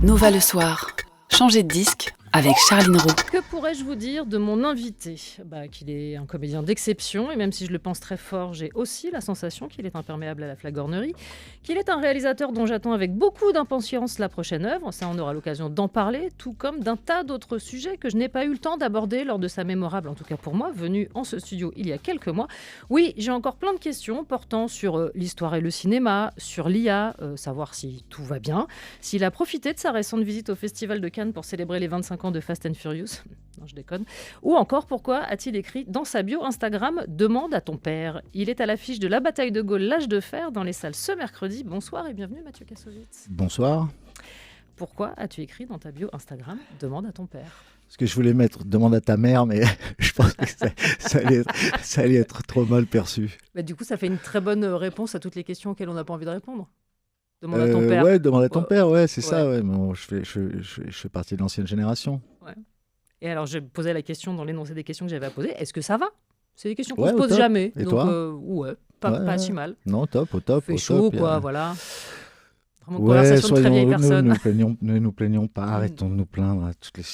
Nova le soir. Changez de disque avec Charline Roux. Que pourrais-je vous dire de mon invité ? Qu'il est un comédien d'exception, et même si je le pense très fort, j'ai aussi la sensation qu'il est imperméable à la flagornerie, qu'il est un réalisateur dont j'attends avec beaucoup d'impatience la prochaine œuvre. Ça, on aura l'occasion d'en parler, tout comme d'un tas d'autres sujets que je n'ai pas eu le temps d'aborder lors de sa mémorable, en tout cas pour moi, venue en ce studio il y a quelques mois. Oui, j'ai encore plein de questions portant sur l'histoire et le cinéma, sur l'IA, savoir si tout va bien, s'il a profité de sa récente visite au Festival de Cannes pour célébrer les 25 ans de Fast and Furious. Non, je déconne. Ou encore, pourquoi a-t-il écrit dans sa bio Instagram « Demande à ton père ». Il est à l'affiche de La Bataille de Gaulle, l'âge de fer, dans les salles ce mercredi. Bonsoir et bienvenue Mathieu Kassovitz. Bonsoir. Pourquoi as-tu écrit dans ta bio Instagram « Demande à ton père ». Parce que je voulais mettre « Demande à ta mère », mais je pense que ça allait être trop mal perçu. Du coup, ça fait une très bonne réponse à toutes les questions auxquelles on n'a pas envie de répondre. Demande à ton père. Ouais, demande à ton père, ouais, c'est ça. Ouais. Bon, je fais partie de l'ancienne génération. Ouais. Et alors, je posais la question dans l'énoncé des questions que j'avais à poser. Est-ce que ça va ? C'est des questions qu'on se pose jamais. Et donc, toi ouais, pas si mal. Non, top, au top. Il fait au chaud, top, quoi, voilà. Vraiment une conversation de très vieille personne. Ne nous plaignons pas, arrêtons de nous plaindre. Il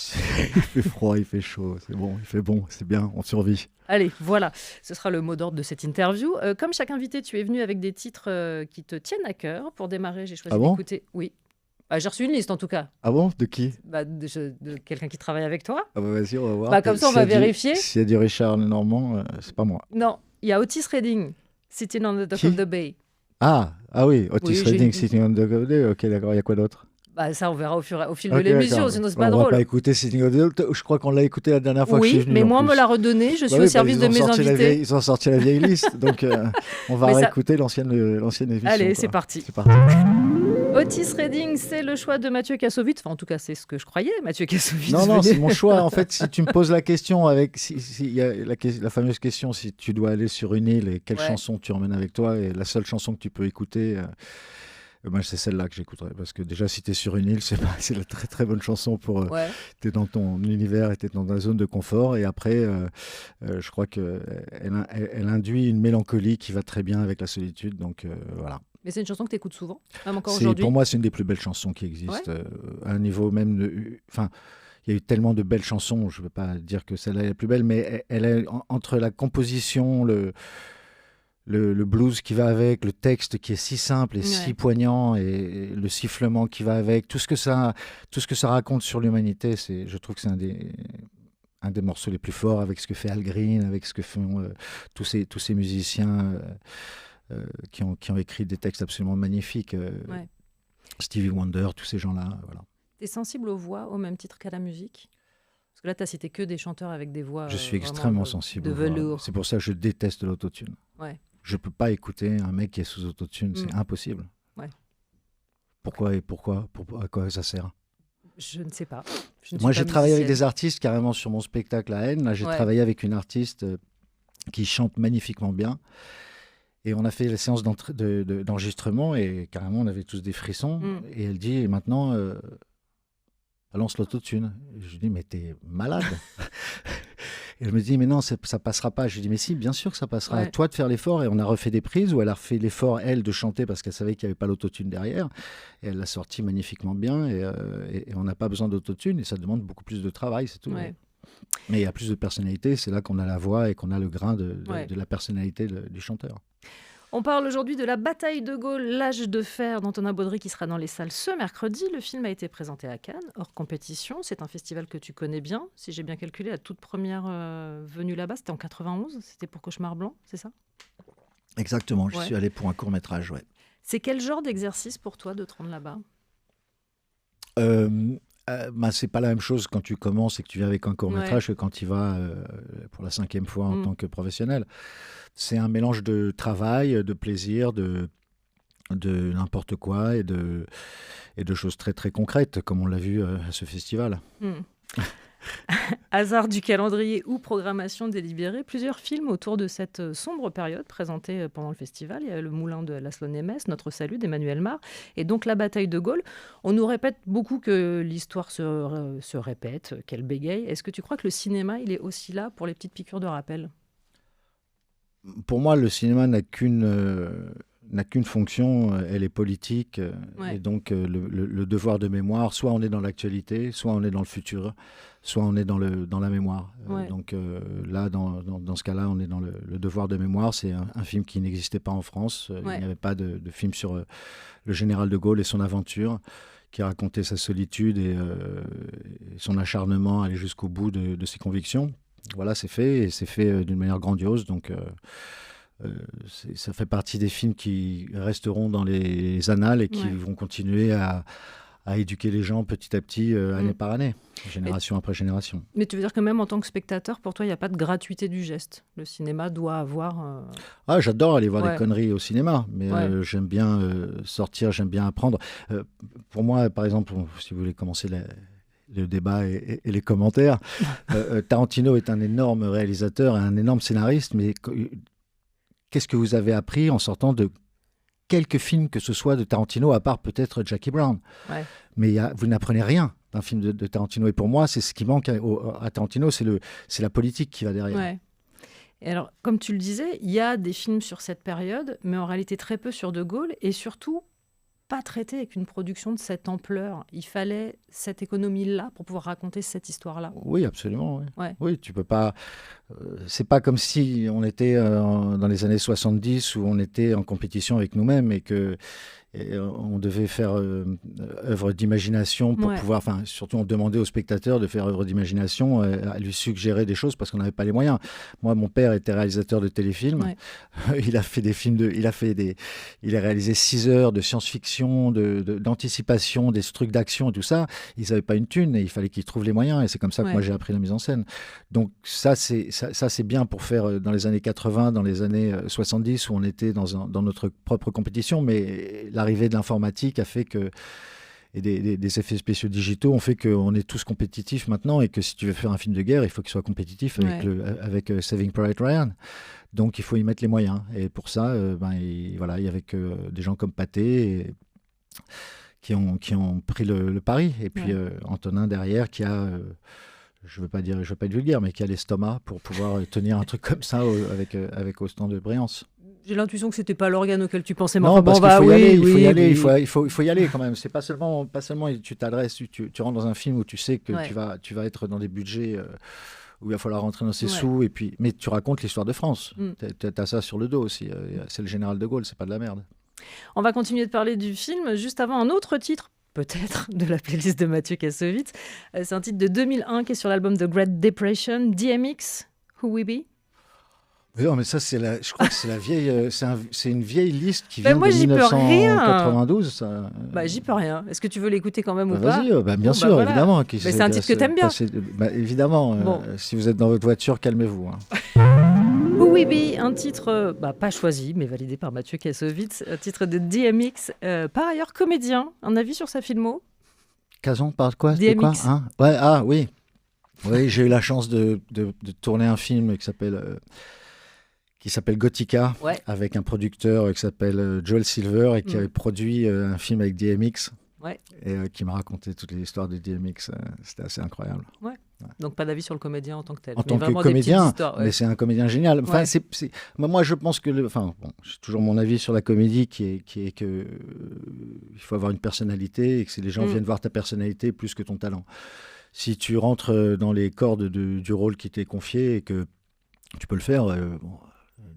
fait froid, il fait chaud, c'est bon, il fait bon, c'est bien, on survit. Allez, voilà, ce sera le mot d'ordre de cette interview. Comme chaque invité, tu es venu avec des titres qui te tiennent à cœur. Pour démarrer, j'ai choisi d'écouter... Oui. J'ai reçu une liste en tout cas. Ah bon ? De qui ? De quelqu'un qui travaille avec toi. Ah vas-y, on va voir. Comme ça, on va vérifier. S'il y a du Richard Normand, c'est pas moi. Non, il y a Otis Redding, Sitting on the Dock of the Bay. Ah oui, Otis Redding, Sitting on the Dock of the Bay. Ok, d'accord, il y a quoi d'autre ? Ça, on verra au fil de l'émission, sinon c'est pas drôle. On va pas écouter Sitting on the Dock. Je crois qu'on l'a écouté la dernière fois que je suis venu. Oui, mais moi, on me l'a redonné. Je suis au service de mes invités. Ils ont sorti la vieille liste, donc on va réécouter l'ancienne émission. Allez, c'est parti. Otis Redding, c'est le choix de Mathieu Kassovitz. Enfin, en tout cas, c'est ce que je croyais, Mathieu Kassovitz. Non, c'est mon choix. En fait, si tu me poses la question il y a la fameuse question, si tu dois aller sur une île et quelle chanson tu emmènes avec toi, et la seule chanson que tu peux écouter, c'est celle-là que j'écouterai. Parce que déjà, si tu es sur une île, c'est la très très bonne chanson pour... tu es dans ton univers et tu es dans ta zone de confort. Et après, je crois qu'elle induit une mélancolie qui va très bien avec la solitude. Donc voilà. Mais c'est une chanson que tu écoutes souvent, même encore aujourd'hui. Pour moi, c'est une des plus belles chansons qui existent. À un niveau même de... Enfin, il y a eu tellement de belles chansons, je ne veux pas dire que celle-là est la plus belle, mais elle est entre la composition, le blues qui va avec, le texte qui est si simple et si poignant, et le sifflement qui va avec, tout ce que ça raconte sur l'humanité, je trouve que c'est un des morceaux les plus forts, avec ce que fait Al Green, avec ce que font tous ces musiciens... qui ont écrit des textes absolument magnifiques. Stevie Wonder, tous ces gens-là. Voilà. Tu es sensible aux voix au même titre qu'à la musique ? Parce que là, tu as cité que des chanteurs avec des voix... Je suis extrêmement sensible aux voix. C'est pour ça que je déteste l'autotune. Ouais. Je ne peux pas écouter un mec qui est sous autotune, c'est impossible. Ouais. Pourquoi à quoi ça sert ? Je ne sais pas. Moi, j'ai travaillé avec des artistes carrément sur mon spectacle à N. Là, j'ai travaillé avec une artiste qui chante magnifiquement bien. Et on a fait la séance d'enregistrement et carrément, on avait tous des frissons. Et elle dit, et maintenant, balance l'autotune. Je lui dis, mais t'es malade. Et elle me dit, mais non, ça passera pas. Je lui dis, mais si, bien sûr que ça passera. À toi de faire l'effort. Et on a refait des prises où elle a refait l'effort, elle, de chanter parce qu'elle savait qu'il n'y avait pas l'autotune derrière. Et elle l'a sorti magnifiquement bien. Et on n'a pas besoin d'autotune. Et ça demande beaucoup plus de travail, c'est tout. Ouais. Mais il y a plus de personnalité. C'est là qu'on a la voix et qu'on a le grain de la personnalité du chanteur. On parle aujourd'hui de La Bataille de Gaulle, l'âge de fer d'Antonin Baudry qui sera dans les salles ce mercredi. Le film a été présenté à Cannes, hors compétition. C'est un festival que tu connais bien. Si j'ai bien calculé, la toute première venue là-bas, c'était en 91. C'était pour Cauchemar Blanc, c'est ça ? Exactement, je suis allé pour un court-métrage, C'est quel genre d'exercice pour toi de te rendre là-bas ? C'est pas la même chose quand tu commences et que tu viens avec un court-métrage que quand tu vas pour la 5e fois en tant que professionnel. C'est un mélange de travail, de plaisir, de n'importe quoi et de choses très très concrètes, comme on l'a vu à ce festival. Hasard du calendrier ou programmation délibérée, plusieurs films autour de cette sombre période présentés pendant le festival. Il y a Le Moulin de Laszlo Nemes, Notre Salut d'Emmanuel Mar et donc La Bataille de Gaulle. On nous répète beaucoup que l'histoire se répète, qu'elle bégaye. Est-ce que tu crois que le cinéma, il est aussi là pour les petites piqûres de rappel ? Pour moi, le cinéma n'a qu'une n'a qu'une fonction, elle est politique. Ouais. Et donc, le devoir de mémoire, soit on est dans l'actualité, soit on est dans le futur, soit on est dans la mémoire. Ouais. Donc là, dans ce cas-là, on est dans le devoir de mémoire. C'est un film qui n'existait pas en France. Ouais. Il n'y avait pas de film sur le général de Gaulle et son aventure, qui racontait sa solitude et son acharnement à aller jusqu'au bout de ses convictions. Voilà, c'est fait, et c'est fait d'une manière grandiose. Donc, ça fait partie des films qui resteront dans les annales et qui vont continuer à éduquer les gens petit à petit, année par année, génération après génération. Mais tu veux dire que même en tant que spectateur, pour toi, il n'y a pas de gratuité du geste. Le cinéma doit avoir... Ah, j'adore aller voir des conneries au cinéma, mais j'aime bien sortir, j'aime bien apprendre. Pour moi, par exemple, si vous voulez commencer le débat et les commentaires, Tarantino est un énorme réalisateur et un énorme scénariste, mais qu'est-ce que vous avez appris en sortant de quelques films que ce soit de Tarantino, à part peut-être Jackie Brown? Mais vous n'apprenez rien d'un film de Tarantino. Et pour moi, c'est ce qui manque à Tarantino, c'est la politique qui va derrière. Ouais. Et alors, comme tu le disais, il y a des films sur cette période, mais en réalité très peu sur De Gaulle, et surtout pas traité avec une production de cette ampleur. Il fallait cette économie-là pour pouvoir raconter cette histoire-là. Oui, absolument. Oui, tu peux pas... c'est pas comme si on était dans les années 70 où on était en compétition avec nous-mêmes et on devait faire œuvre d'imagination pour pouvoir... Enfin, surtout on demandait aux spectateurs de faire œuvre d'imagination, à lui suggérer des choses parce qu'on n'avait pas les moyens. Moi, mon père était réalisateur de téléfilms. Il a fait des films il a réalisé 6 heures de science-fiction, d'anticipation, des trucs d'action et tout ça. Ils n'avaient pas une thune et il fallait qu'ils trouvent les moyens. Et c'est comme ça que moi, j'ai appris la mise en scène. Donc ça, c'est bien pour faire dans les années 80, dans les années 70, où on était dans notre propre compétition. Mais l'arrivée de l'informatique a fait que... Et des effets spéciaux digitaux ont fait qu'on est tous compétitifs maintenant et que si tu veux faire un film de guerre, il faut qu'il soit compétitif avec Saving Private Ryan. Donc il faut y mettre les moyens. Et pour ça, il y avait des gens comme Pathé qui ont pris le pari. Et puis Antonin derrière qui a... je veux pas être vulgaire, mais qui a l'estomac pour pouvoir tenir un truc comme ça avec autant de brillance. J'ai l'intuition que c'était pas l'organe auquel tu pensais. Non, parce qu'il faut y aller, il faut y aller quand même. C'est pas seulement tu t'adresses, tu rentres dans un film où tu sais que tu vas être dans des budgets où il va falloir rentrer dans ses sous, mais tu racontes l'histoire de France. T'as ça sur le dos aussi. C'est le général de Gaulle, c'est pas de la merde. On va continuer de parler du film juste avant un autre titre, peut-être, de la playlist de Mathieu Kassovitz. C'est un titre de 2001 qui est sur l'album The Great Depression, DMX, Who We Be. Non, mais ça, je crois que c'est la vieille, c'est une vieille liste qui vient de 1992. Ça. J'y peux rien. Est-ce que tu veux l'écouter quand même ou pas? Vas-y, bien sûr, voilà. évidemment. Mais c'est un titre que t'aimes bien. Évidemment, si vous êtes dans votre voiture, calmez-vous. Who We Be, un titre pas choisi, mais validé par Mathieu Kassovitz, un titre de DMX, par ailleurs comédien. Un avis sur sa filmo? Kazan, par quoi? DMX. Oui. Oui, j'ai eu la chance de tourner un film qui s'appelle Gothica, avec un producteur qui s'appelle Joel Silver et qui avait produit un film avec DMX et qui m'a raconté toutes les histoires de DMX. C'était assez incroyable. Donc pas d'avis sur le comédien en tant que tel. En tant que comédien, mais c'est un comédien génial. Enfin, moi, je pense que j'ai toujours mon avis sur la comédie qui est que il faut avoir une personnalité et que les gens viennent voir ta personnalité plus que ton talent. Si tu rentres dans les cordes du rôle qui t'est confié et que tu peux le faire,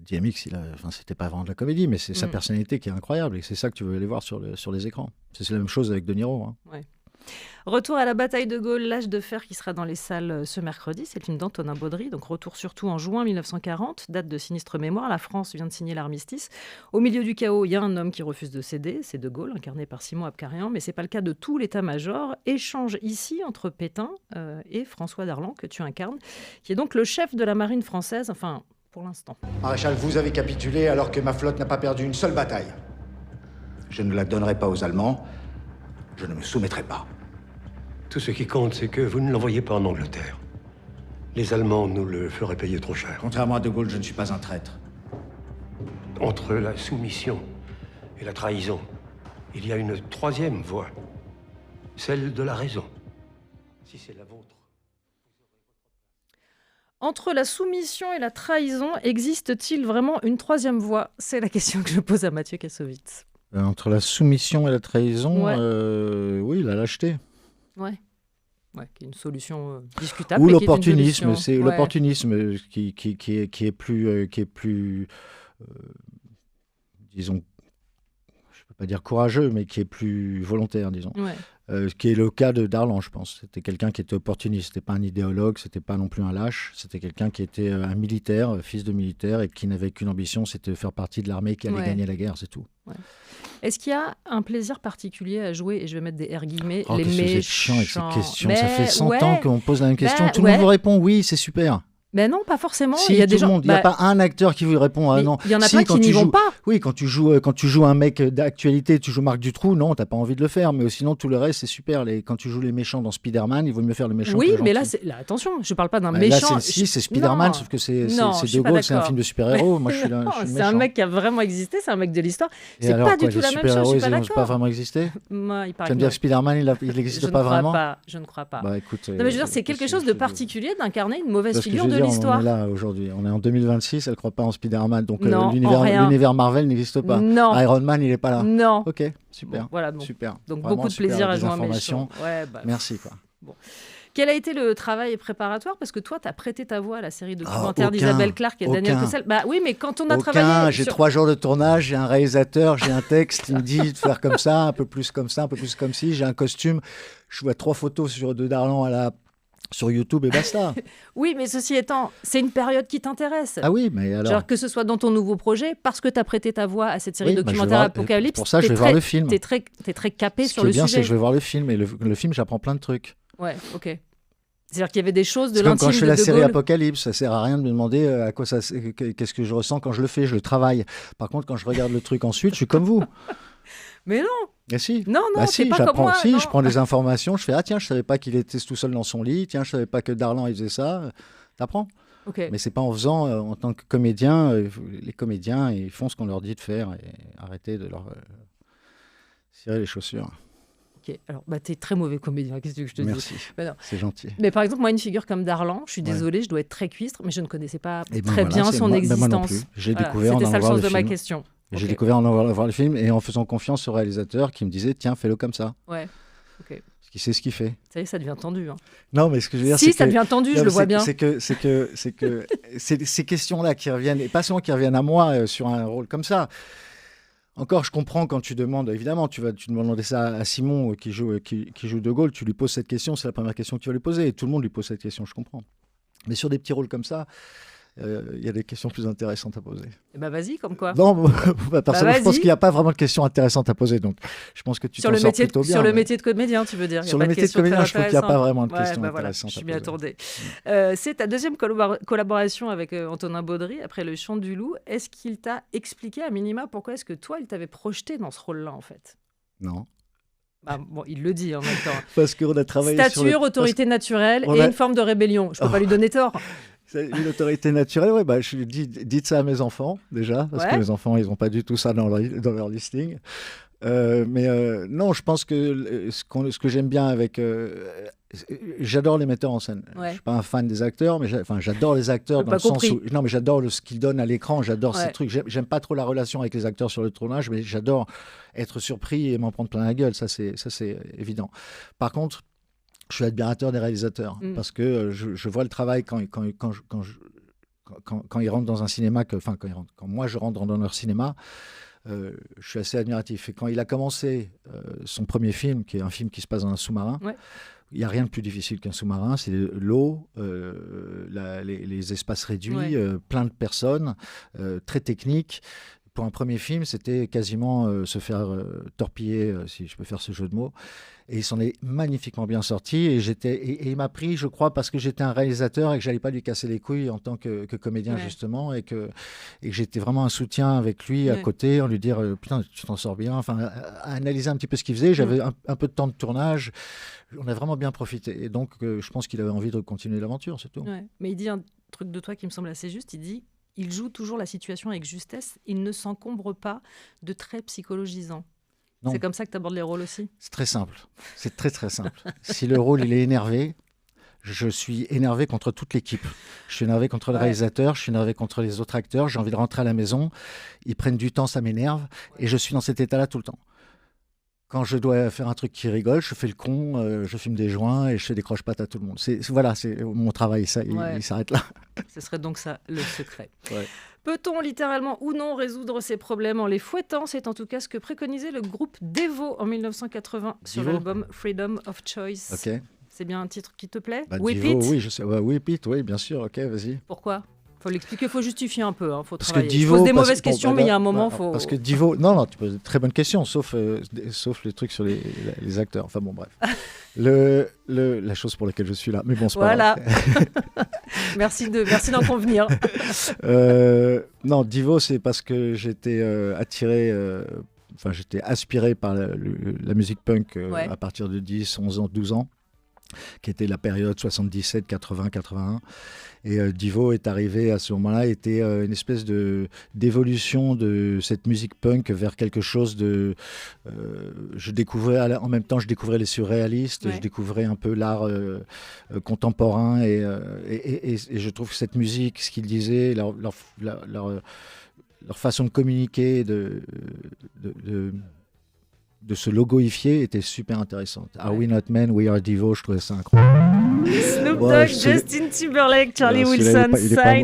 DMX, c'était pas vraiment de la comédie, mais c'est sa personnalité qui est incroyable et c'est ça que tu veux aller voir sur les écrans. C'est la même chose avec De Niro. Retour à la bataille de Gaulle, l'âge de fer qui sera dans les salles ce mercredi. C'est le film d'Antonin Baudry, donc retour surtout en juin 1940, date de sinistre mémoire. La France vient de signer l'armistice. Au milieu du chaos, il y a un homme qui refuse de céder, c'est De Gaulle, incarné par Simon Abkarian, mais c'est pas le cas de tout l'état-major. Échange ici entre Pétain et François Darlan, que tu incarnes, qui est donc le chef de la marine française, enfin pour l'instant. Maréchal, vous avez capitulé alors que ma flotte n'a pas perdu une seule bataille. Je ne la donnerai pas aux Allemands. Je ne me soumettrai pas. Tout ce qui compte, c'est que vous ne l'envoyez pas en Angleterre. Les Allemands nous le feraient payer trop cher. Contrairement à De Gaulle, je ne suis pas un traître. Entre la soumission et la trahison, il y a une troisième voie. Celle de la raison. Si c'est la vôtre. Entre la soumission et la trahison, existe-t-il vraiment une troisième voie? C'est la question que je pose à Mathieu Kassovitz. Entre la soumission et la trahison, oui, la lâcheté. Ouais. Ouais, qui est une solution discutable. Ou mais qui est une l'opportunisme, solution. c'est Ouais. l'opportunisme qui est plus disons, je peux pas dire courageux, mais qui est plus volontaire, disons. Ouais. Qui est le cas de Darlan, je pense. C'était quelqu'un qui était opportuniste, c'était pas un idéologue, c'était pas non plus un lâche, c'était quelqu'un qui était un militaire, fils de militaire, et qui n'avait qu'une ambition, c'était de faire partie de l'armée qui allait gagner la guerre, c'est tout. Ouais. Est-ce qu'il y a un plaisir particulier à jouer, et je vais mettre des R guillemets, Oh, les qu'est-ce que méchants? c'est chiant avec ces questions. Mais Ça fait 100 ouais. ans qu'on pose la même question. Bah, Tout le monde vous répond oui, c'est super. Ben non, pas forcément. Si, Il y a tout des le gens. monde. Il n'y a pas un acteur qui vous répond ah mais non. il y en a Si, plein quand qui n'y tu vont joues- pas. Oui, quand tu joues un mec d'actualité, tu joues Marc Dutroux, non, t'as pas envie de le faire. Mais sinon, tout le reste, c'est super. Quand tu joues les méchants dans Spider-Man, il vaut mieux faire le méchant que Oui, le mais là, gentil. attention, je parle pas d'un Bah, méchant. Là, c'est Spider-Man, Non. sauf que c'est Non, je suis De pas Gaulle, c'est un d'accord. film de super-héros. Moi, je suis Non, le c'est méchant. un mec qui a vraiment existé, c'est un mec de l'histoire. Et C'est alors, pas du quoi, tout les la même chose, je super-héros, suis pas ils n'ont d'accord. pas vraiment existé. Moi, il paraît Tu vas me que dire non. que Spider-Man, il Je n'existe ne pas crois vraiment pas. Je ne crois pas. Bah écoute, Non, mais je veux dire, c'est quelque chose de particulier d'incarner une mauvaise Parce que je figure veux de dire, l'histoire. on est là aujourd'hui, on est en 2026, elle ne croit pas en Spider-Man, donc Non, en rien. l'univers Marvel n'existe pas. Non. Iron Man, il n'est pas là. Non. Ok, super. Bon, voilà, bon. Super. Donc Vraiment beaucoup de super, plaisir à des jouer un informations. méchant. Ouais, bah, Merci quoi. Quel a été le travail préparatoire? Parce que toi, tu as prêté ta voix à la série documentaire aucun. d'Isabelle Clarke et Daniel Aucun. Cossel. Bah oui, mais quand on a Aucun, travaillé. j'ai sur- 3 jours de tournage, j'ai un réalisateur, j'ai un texte, il me dit de faire comme ça, un peu plus comme ça, un peu plus comme ci, j'ai un costume, je vois 3 photos de Darlan sur YouTube et basta. Oui, mais ceci étant, c'est une période qui t'intéresse. Ah oui, mais alors. Genre que ce soit dans ton nouveau projet, parce que tu as prêté ta voix à cette série Oui, bah, je vais documentaire voir- Apocalypse. pour ça, je t'es vais voir très- le film. T'es très capé Ce sur qui est le bien, c'est sujet. que je vais voir le film, et le film, j'apprends plein de trucs. Ouais, ok. C'est-à-dire qu'il y avait des choses de C'est comme l'intime quand je fais de la De série Gaulle. Apocalypse, ça sert à rien de me demander qu'est-ce que je ressens quand je le fais, je le travaille. Par contre, quand je regarde le truc ensuite, je suis comme vous. Mais non, Et si. non, Bah c'est si, pas comme moi. non. je prends des informations, je fais ah tiens, je savais pas qu'il était tout seul dans son lit, tiens, je savais pas que Darlan il faisait ça. T'apprends. Ok. Mais c'est pas en faisant en tant que comédien, les comédiens ils font ce qu'on leur dit de faire et arrêter de leur cirer les chaussures. Ok. Alors, bah, t'es très mauvais comédien. Qu'est-ce que je te dis? Merci. Bah non. C'est gentil. Mais par exemple, moi, une figure comme Darlan, je suis Ouais. désolée, je dois être très cuistre, mais je ne connaissais pas Et ben très voilà, bien c'est son moi- ben moi non existence. plus. J'ai Voilà, découvert en c'était ça allant le voir sens le de ma film. question. J'ai Ok. découvert en allant voir le film et en faisant confiance au réalisateur qui me disait tiens, fais-le comme ça. Ouais. Ok. Parce qu'il sait ce qu'il fait. Ça y est, ça devient tendu. Hein. Non, mais ce que je veux dire, Si, c'est ça que devient tendu, non, je mais le vois bien. C'est que c'est ces questions-là qui reviennent, et pas seulement qui reviennent à moi sur un rôle comme ça. Encore, je comprends quand tu demandes, évidemment, tu demandes ça à Simon qui joue De Gaulle, tu lui poses cette question, c'est la première question que tu vas lui poser, et tout le monde lui pose cette question, je comprends. Mais sur des petits rôles comme ça, il y a des questions plus intéressantes à poser. Eh ben, vas-y, comme quoi. Non, personnellement, je pense vas-y. qu'il n'y a pas vraiment de questions intéressantes à poser, donc je pense que tu Sur t'en le sors métier, plutôt bien. sur le mais- métier de comédien, tu veux dire. Il y a Sur pas le métier de questions très comédien, je trouve qu'il n'y a pas intéressantes. vraiment de Ouais, questions bah voilà, intéressantes je à m'y poser. attendais. C'est ta deuxième collaboration avec Antonin Baudry après Le Chant du Loup. Est-ce qu'il t'a expliqué à minima pourquoi est-ce que toi, il t'avait projeté dans ce rôle-là, en fait? Non, Bah, bon, il le dit en même temps. parce qu'on a travaillé sur Stature, autorité naturelle on et a- une forme de rébellion. Je peux pas lui donner tort. C'est une autorité naturelle, ouais, bah, dites ça à mes enfants, déjà, parce que Ouais. mes enfants, ils n'ont pas du tout ça dans leur listing. Non, je pense que ce que j'aime bien avec... j'adore les metteurs en scène. Ouais. Je ne suis pas un fan des acteurs, mais j'adore les acteurs J'ai dans pas le sens compris. où... Non, mais j'adore ce qu'ils donnent à l'écran, j'adore Ouais. ces trucs. J'aime pas trop la relation avec les acteurs sur le tournage, mais j'adore être surpris et m'en prendre plein la gueule, ça c'est évident. Par contre, je suis admirateur des réalisateurs, parce que je vois le travail quand ils rentrent dans un cinéma, quand moi je rentre dans leur cinéma, je suis assez admiratif. Et quand il a commencé son premier film, qui est un film qui se passe dans un sous-marin, Ouais. il n'y a rien de plus difficile qu'un sous-marin, c'est l'eau, les espaces réduits, Ouais. plein de personnes, très technique. Pour un premier film, c'était quasiment se faire torpiller, si je peux faire ce jeu de mots. Et il s'en est magnifiquement bien sorti. Et il m'a pris, je crois, parce que j'étais un réalisateur et que je n'allais pas lui casser les couilles en tant que comédien, Ouais. justement. Et que j'étais vraiment un soutien avec lui à Ouais. côté, en lui dire putain, tu t'en sors bien. Enfin, à analyser un petit peu ce qu'il faisait. J'avais un peu de temps de tournage. On a vraiment bien profité. Et donc, je pense qu'il avait envie de continuer l'aventure, c'est tout. Ouais. Mais il dit un truc de toi qui me semble assez juste. Il dit il joue toujours la situation avec justesse. Il ne s'encombre pas de traits psychologisants. Non. C'est comme ça que tu abordes les rôles aussi? C'est très simple. C'est très, très simple. Si le rôle, il est énervé, je suis énervé contre toute l'équipe. Je suis énervé contre le réalisateur, je suis énervé contre les autres acteurs, j'ai envie de rentrer à la maison, ils prennent du temps, ça m'énerve, et je suis dans cet état-là tout le temps. Quand je dois faire un truc qui rigole, je fais le con, je fume des joints et je fais des croche-pattes à tout le monde. Voilà, c'est mon travail, ça, il s'arrête là. Ce serait donc ça, le secret. Ouais. Peut-on littéralement ou non résoudre ces problèmes en les fouettant? C'est en tout cas ce que préconisait le groupe Devo en 1980 sur l'album Freedom of Choice. Ok. C'est bien un titre qui te plaît? Whip It. Oui, je sais. Whip It, oui, bien sûr. Ok, vas-y. Pourquoi? Faut l'expliquer, faut justifier un peu, faut parce travailler. Que Divo, je pose des mauvaises questions, mais il y a un moment, faut... Parce que Divo... Non, tu poses de très bonnes questions, sauf les trucs sur les acteurs. Enfin bon, bref. La chose pour laquelle je suis là. Mais bon, c'est pas grave. Merci d'en convenir. Non, Divo, c'est parce que j'étais attiré... j'étais aspiré par la musique punk à partir de 10, 11 ans, 12 ans, qui était la période 77, 80, 81. Et Divo est arrivé à ce moment-là, était une espèce d'évolution de cette musique punk vers quelque chose de... je découvrais, en même temps, je découvrais les surréalistes, je découvrais un peu l'art contemporain et je trouve que cette musique, ce qu'ils disaient, leur façon de communiquer, de se logoifier était super intéressante. Are we not men, we are Divo, je trouvais ça incroyable. Snoop Dogg, Justin Timberlake, Charlie Wilson,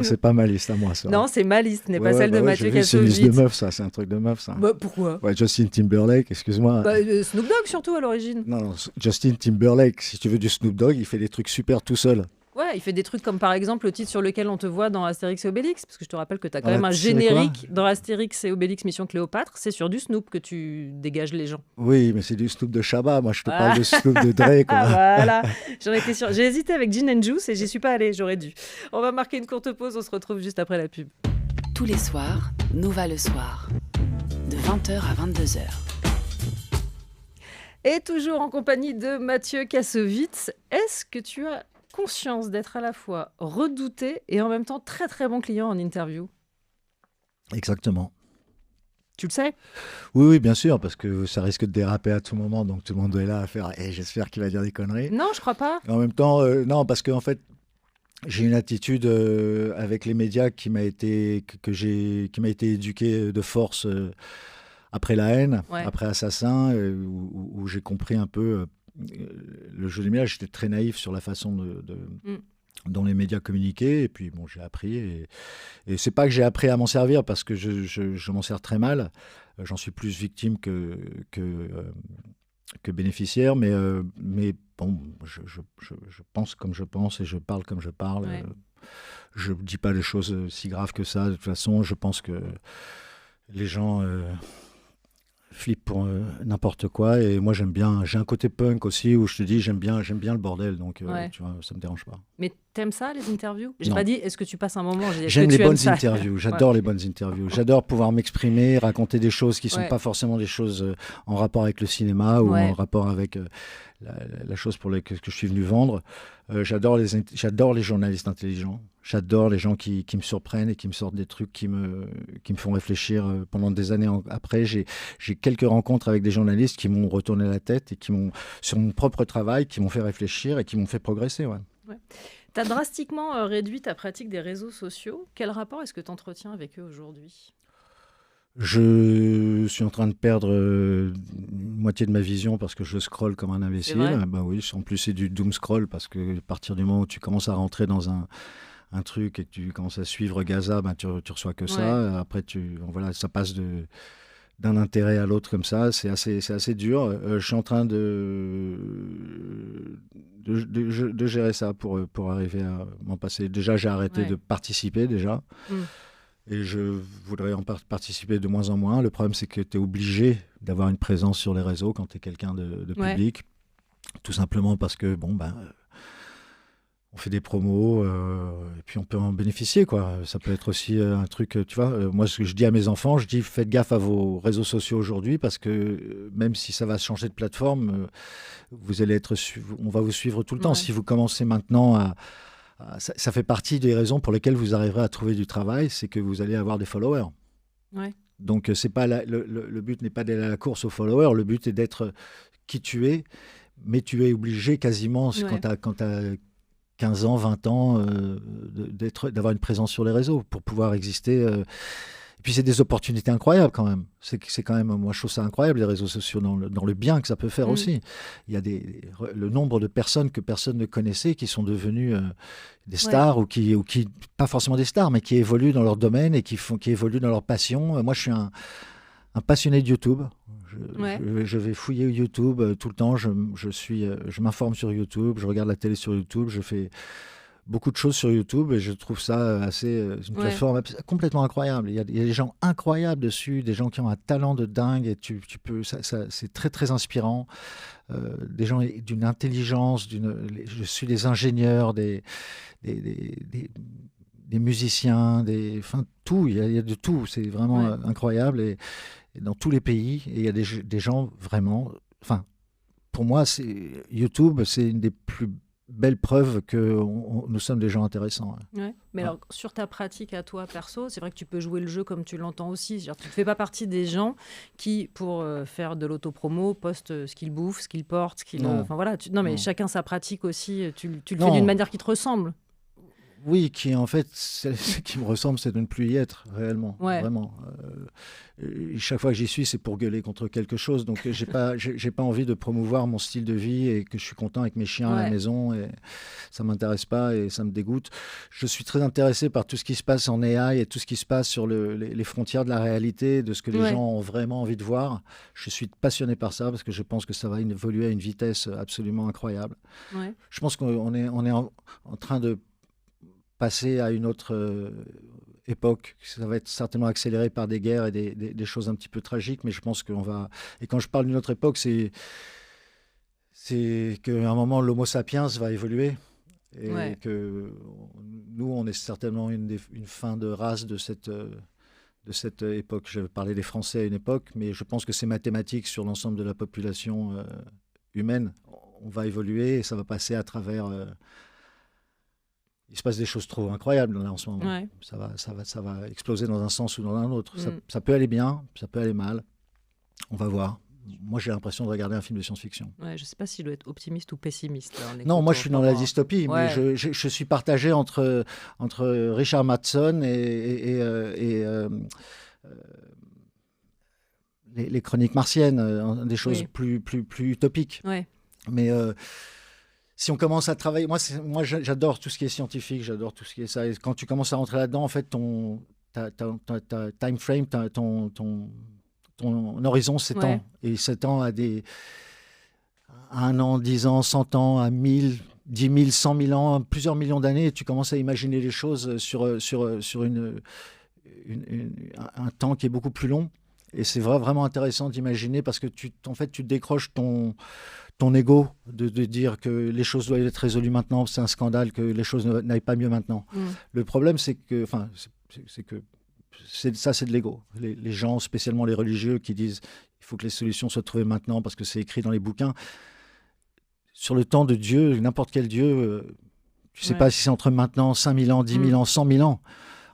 c'est pas ma liste à moi, ça. Non, c'est ma liste, n'est pas celle de Mathieu Kassovitz. C'est une liste de meufs, ça, c'est un truc de meufs, ça. Pourquoi? Justin Timberlake, excuse-moi. Snoop Dogg surtout à l'origine. Non, Justin Timberlake, si tu veux du Snoop Dogg, il fait des trucs super tout seul. Ouais, il fait des trucs comme par exemple le titre sur lequel on te voit dans Astérix et Obélix, parce que je te rappelle que tu as quand même un générique dans Astérix et Obélix Mission Cléopâtre, c'est sur du Snoop que tu dégages les gens. Oui, mais c'est du Snoop de Shabba, moi je te parle de Snoop de Dre. Voilà, j'en étais sûre. J'ai hésité avec Gin and Juice et j'y suis pas allée, j'aurais dû. On va marquer une courte pause, on se retrouve juste après la pub. Tous les soirs, Nova le soir, de 20h à 22h. Et toujours en compagnie de Mathieu Kassovitz, est-ce que tu as conscience d'être à la fois redouté et en même temps très très bon client en interview? Exactement. Tu le sais? Oui, bien sûr, parce que ça risque de déraper à tout moment, donc tout le monde est là à faire j'espère qu'il va dire des conneries. Non, je crois pas. Et en même temps, non, parce qu'en fait, j'ai une attitude avec les médias qui m'a été éduquée de force après La Haine, après Assassin, où j'ai compris un peu le jeu des médias. J'étais très naïf sur la façon dont les médias communiquaient, et puis bon, j'ai appris, et c'est pas que j'ai appris à m'en servir, parce que je m'en sers très mal. J'en suis plus victime que bénéficiaire, mais bon, je pense comme je pense et je parle comme je parle. Je dis pas des choses si graves que ça. De toute façon, je pense que les gens flippe pour n'importe quoi, et moi j'aime bien, j'ai un côté punk aussi où je te dis j'aime bien le bordel, donc tu vois, ça me dérange pas. Mais t'aimes ça, les interviews? J'ai pas dit est-ce que tu passes un moment, j'aime les bonnes interviews, j'adore les bonnes interviews, j'adore pouvoir m'exprimer, raconter des choses qui sont pas forcément des choses en rapport avec le cinéma ou en rapport avec la chose pour laquelle je suis venu vendre. J'adore les journalistes intelligents. J'adore les gens qui me surprennent et qui me sortent des trucs qui me font réfléchir pendant des années après. J'ai quelques rencontres avec des journalistes qui m'ont retourné la tête et qui m'ont, sur mon propre travail, qui m'ont fait réfléchir et qui m'ont fait progresser. Tu as drastiquement réduit ta pratique des réseaux sociaux. Quel rapport est-ce que tu entretiens avec eux aujourd'hui? Je suis en train de perdre moitié de ma vision parce que je scrolle comme un imbécile. Bah oui, en plus c'est du doom scroll, parce que à partir du moment où tu commences à rentrer dans un truc et que tu commences à suivre Gaza, tu reçois que ça. Après, ça passe d'un intérêt à l'autre comme ça. C'est assez dur. Je suis en train de gérer ça pour arriver à m'en passer. Déjà, j'ai arrêté de participer déjà. Et je voudrais en participer de moins en moins. Le problème, c'est que tu es obligé d'avoir une présence sur les réseaux quand tu es quelqu'un de public. Tout simplement parce que, on fait des promos et puis on peut en bénéficier, quoi. Ça peut être aussi un truc, tu vois. Moi, ce que je dis à mes enfants, je dis faites gaffe à vos réseaux sociaux aujourd'hui, parce que même si ça va changer de plateforme, vous allez on va vous suivre tout le temps. Si vous commencez maintenant ça fait partie des raisons pour lesquelles vous arriverez à trouver du travail, c'est que vous allez avoir des followers. Donc, c'est pas le but n'est pas d'aller à la course aux followers, le but est d'être qui tu es, mais tu es obligé quasiment, quand tu as 15 ans, 20 ans, d'avoir une présence sur les réseaux pour pouvoir exister. Et puis c'est des opportunités incroyables quand même. C'est quand même, moi je trouve ça incroyable les réseaux sociaux dans le bien que ça peut faire aussi. Il y a le nombre de personnes que personne ne connaissait qui sont devenues des stars ou qui pas forcément des stars, mais qui évoluent dans leur domaine et qui évoluent dans leur passion. Moi je suis un passionné de YouTube. Je vais fouiller YouTube tout le temps. Je m'informe sur YouTube, je regarde la télé sur YouTube, je fais beaucoup de choses sur YouTube et je trouve ça une plateforme complètement incroyable. Il y a des gens incroyables dessus, des gens qui ont un talent de dingue et c'est très très inspirant. Des gens d'une intelligence, je suis des ingénieurs, des musiciens, enfin tout. Il y a de tout. C'est vraiment incroyable et dans tous les pays. Et il y a des gens vraiment. Enfin, pour moi, YouTube, c'est une des plus belle preuve que nous sommes des gens intéressants. Ouais. Mais alors, sur ta pratique à toi, perso, c'est vrai que tu peux jouer le jeu comme tu l'entends aussi. Tu ne fais pas partie des gens qui, pour faire de l'autopromo, postent ce qu'ils bouffent, ce qu'ils portent, enfin, voilà. Mais chacun sa pratique aussi. Tu le fais d'une manière qui te ressemble. Oui, qui en fait, ce qui me ressemble, c'est de ne plus y être réellement, vraiment. Chaque fois que j'y suis, c'est pour gueuler contre quelque chose. Donc, j'ai pas envie de promouvoir mon style de vie et que je suis content avec mes chiens à la maison. Et ça m'intéresse pas et ça me dégoûte. Je suis très intéressé par tout ce qui se passe en AI et tout ce qui se passe sur les frontières de la réalité, de ce que les gens ont vraiment envie de voir. Je suis passionné par ça parce que je pense que ça va évoluer à une vitesse absolument incroyable. Ouais. Je pense qu'on est en train de passer à une autre époque. Ça va être certainement accéléré par des guerres et des choses un petit peu tragiques, mais je pense qu'on va... Et quand je parle d'une autre époque, c'est qu'à un moment, l'homo sapiens va évoluer et que nous, on est certainement une fin de race de cette époque. Je parlais des Français à une époque, mais je pense que c'est mathématique sur l'ensemble de la population humaine. On va évoluer et ça va passer à travers... Il se passe des choses trop incroyables là en ce moment. Ouais. Ça va exploser dans un sens ou dans un autre. Ça peut aller bien, ça peut aller mal. On va voir. Moi, j'ai l'impression de regarder un film de science-fiction. Ouais, je ne sais pas si je dois être optimiste ou pessimiste. Là, non, moi, je suis dans la dystopie. Mais je suis partagé entre Richard Matheson et les chroniques martiennes, des choses plus utopiques. Ouais. Mais... si on commence à travailler, moi j'adore tout ce qui est scientifique, j'adore tout ce qui est ça. Et quand tu commences à rentrer là-dedans, en fait, ta time frame, ton horizon s'étend. Et il s'étend à 1 an, 10 ans, 100 ans, à 1000, 10 000, 100 000 ans, plusieurs millions d'années. Et tu commences à imaginer les choses sur un temps qui est beaucoup plus long. Et c'est vraiment intéressant d'imaginer parce que tu décroches ton ego de dire que les choses doivent être résolues maintenant, c'est un scandale que les choses n'aillent pas mieux maintenant. Le problème, c'est que c'est de l'ego. Les gens, spécialement les religieux, qui disent il faut que les solutions soient trouvées maintenant parce que c'est écrit dans les bouquins. Sur le temps de Dieu, n'importe quel Dieu, tu ne sais pas si c'est entre maintenant 5 000 ans, 10 000 ans, 100 000 ans.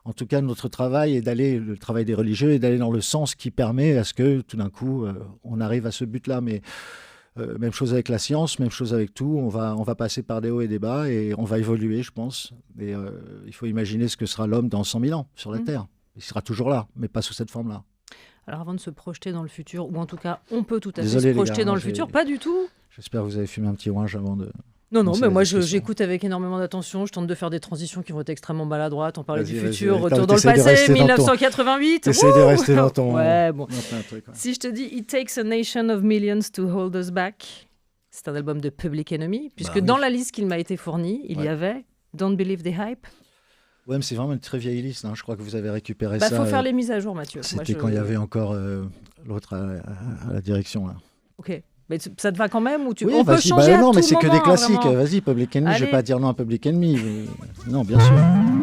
En tout cas, notre travail le travail des religieux est d'aller dans le sens qui permet à ce que, tout d'un coup, on arrive à ce but-là. Mais même chose avec la science, même chose avec tout. On va passer par des hauts et des bas et on va évoluer, je pense. Et il faut imaginer ce que sera l'homme dans 100 000 ans sur la Terre. Il sera toujours là, mais pas sous cette forme-là. Alors, avant de se projeter dans le futur, ou en tout cas, on peut tout à fait se projeter dans le futur, pas du tout. J'espère que vous avez fumé un petit ouinge avant de... Non, mais moi j'écoute avec énormément d'attention. Je tente de faire des transitions qui vont être extrêmement maladroites. On parlait du futur, retour dans le passé, 1988. Essaye de rester dans ton... Ouais, bon. Si je te dis « It takes a nation of millions to hold us back », c'est un album de Public Enemy, puisque dans la liste qui m'a été fournie, il y avait « Don't Believe the Hype ». Ouais, mais c'est vraiment une très vieille liste. Je crois que vous avez récupéré ça. Il faut faire les mises à jour, Mathieu. C'était quand il y avait encore l'autre à la direction. Là. Ok. Mais ça te va quand même ou on peut changer non, à mais tout c'est que moment, des classiques. Vraiment. Vas-y, Public Enemy. Je vais pas dire non à Public Enemy. Non, bien sûr.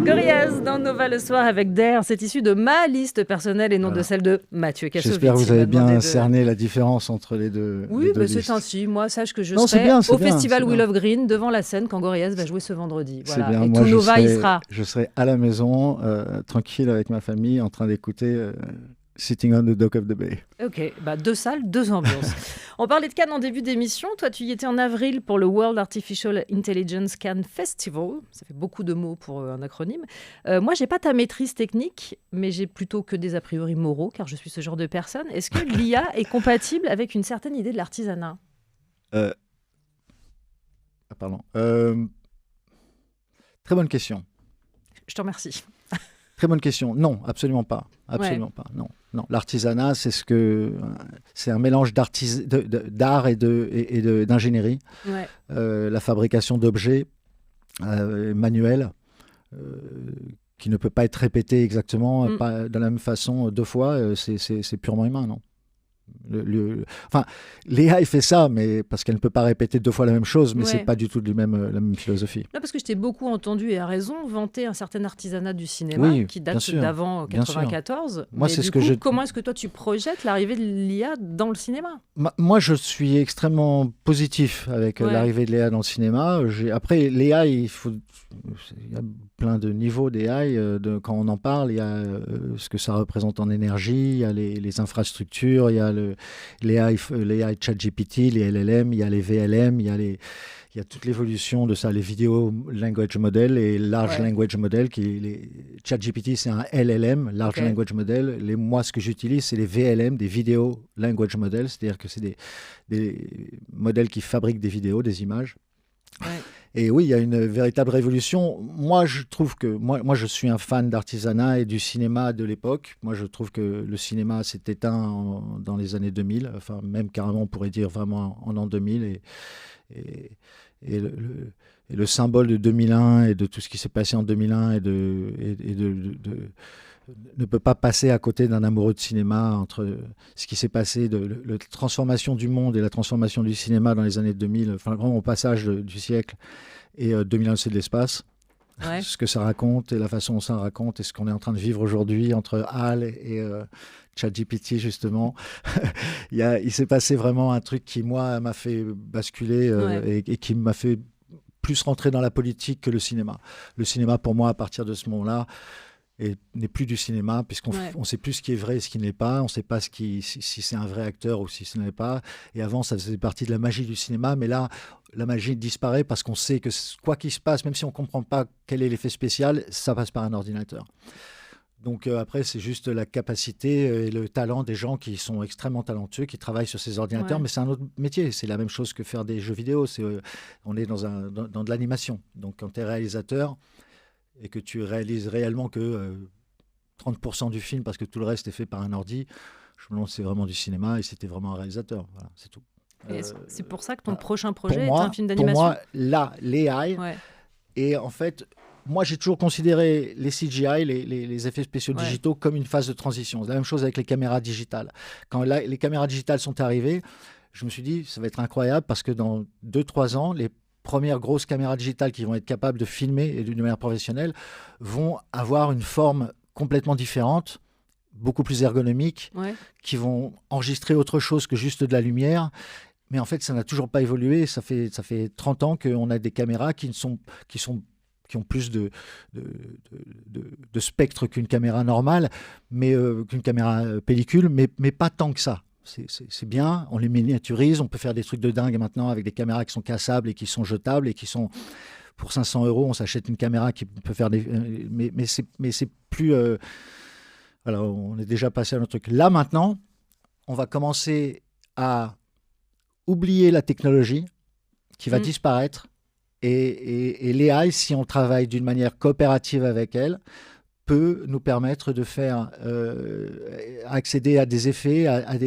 Gorillaz dans Nova le soir avec Dare. C'est issu de ma liste personnelle et non de celle de Mathieu Kassovitz. J'espère que vous avez bien cerné la différence entre les deux. Oui, les deux c'est listes. ainsi. Moi, sache que je serai au festival We Love Green devant la scène quand Gorillaz va jouer ce vendredi. Voilà. Bien. Et moi, tout Nova y sera. Je serai à la maison, tranquille avec ma famille, en train d'écouter. Sitting on the dock of the bay. Ok, 2 salles, 2 ambiances. On parlait de Cannes en début d'émission. Toi, tu y étais en avril pour le World Artificial Intelligence Cannes Festival. Ça fait beaucoup de mots pour un acronyme. Moi, j'ai pas ta maîtrise technique, mais j'ai plutôt que des a priori moraux, car je suis ce genre de personne. Est-ce que l'IA est compatible avec une certaine idée de l'artisanat ? Pardon. Très bonne question. Je te remercie. Très bonne question. Non, absolument pas. Absolument pas. Non. L'artisanat, c'est un mélange d'art et d'ingénierie. Ouais. La fabrication d'objets manuels qui ne peut pas être répété exactement pas de la même façon 2 fois. C'est purement humain, non ? Enfin, l'IA fait ça, mais parce qu'elle ne peut pas répéter 2 fois la même chose, mais c'est pas du tout la même philosophie. Là, parce que je t'ai beaucoup entendu et à raison vanter un certain artisanat du cinéma qui date d'avant 1994. Moi, c'est ce que comment est-ce que toi tu projettes l'arrivée de l'IA dans le cinéma ? Moi, je suis extrêmement positif avec l'arrivée de l'IA dans le cinéma. Après, l'IA, il y a plein de niveaux d'AI. Quand on en parle, il y a ce que ça représente en énergie, il y a les infrastructures, il y a l'AI ChatGPT, les LLM, il y a les VLM, il y a toute l'évolution de ça, les Video Language Model et Large Language Model. ChatGPT, c'est un LLM, Large Language Model. Moi, ce que j'utilise, c'est les VLM, des Video Language Model, c'est-à-dire que c'est des modèles qui fabriquent des vidéos, des images. Ouais. Et oui, il y a une véritable révolution. Moi, je trouve que moi, je suis un fan d'artisanat et du cinéma de l'époque. Moi, je trouve que le cinéma s'est éteint dans les années 2000. Enfin, même carrément, on pourrait dire vraiment en l'an 2000. Et le symbole de 2001 et de tout ce qui s'est passé en 2001 ne peut pas passer à côté d'un amoureux de cinéma entre ce qui s'est passé, la transformation du monde et la transformation du cinéma dans les années 2000, enfin vraiment au passage du siècle, et 2001 c'est de l'espace, ce que ça raconte et la façon dont ça raconte et ce qu'on est en train de vivre aujourd'hui entre HAL et ChatGPT justement. il s'est passé vraiment un truc qui moi m'a fait basculer et qui m'a fait plus rentrer dans la politique que le cinéma. Le cinéma pour moi à partir de ce moment-là n'est plus du cinéma, puisqu'on ne sait plus ce qui est vrai et ce qui ne l'est pas. On ne sait pas si c'est un vrai acteur ou si ce n'est pas. Et avant, ça faisait partie de la magie du cinéma. Mais là, la magie disparaît parce qu'on sait que quoi qu'il se passe, même si on ne comprend pas quel est l'effet spécial, ça passe par un ordinateur. Donc après, c'est juste la capacité et le talent des gens qui sont extrêmement talentueux, qui travaillent sur ces ordinateurs. Mais c'est un autre métier. C'est la même chose que faire des jeux vidéo. On est dans de l'animation. Donc quand tu es réalisateur et que tu réalises réellement que 30% du film, parce que tout le reste est fait par un ordi, je me demande si c'est vraiment du cinéma et c'était vraiment un réalisateur. Voilà, c'est tout. C'est pour ça que ton prochain projet est un film d'animation ? Pour moi, là, l'AI, et en fait, moi j'ai toujours considéré les CGI, les effets spéciaux digitaux, comme une phase de transition. C'est la même chose avec les caméras digitales. Quand les caméras digitales sont arrivées, je me suis dit, ça va être incroyable parce que dans 2-3 ans, les premières grosses caméras digitales qui vont être capables de filmer et d'une manière professionnelle vont avoir une forme complètement différente, beaucoup plus ergonomique, qui vont enregistrer autre chose que juste de la lumière. Mais en fait, ça n'a toujours pas évolué. Ça fait 30 ans qu'on a des caméras qui ont plus de spectre qu'une caméra normale, mais qu'une caméra pellicule, mais pas tant que ça. C'est bien, on les miniaturise, on peut faire des trucs de dingue maintenant avec des caméras qui sont cassables et qui sont jetables et qui sont, pour 500 €, on s'achète une caméra qui peut faire des... Mais c'est plus... voilà, on est déjà passé à un autre truc. Là maintenant, on va commencer à oublier la technologie qui va disparaître et l'AI, si on travaille d'une manière coopérative avec elle, peut nous permettre de faire accéder à des effets, à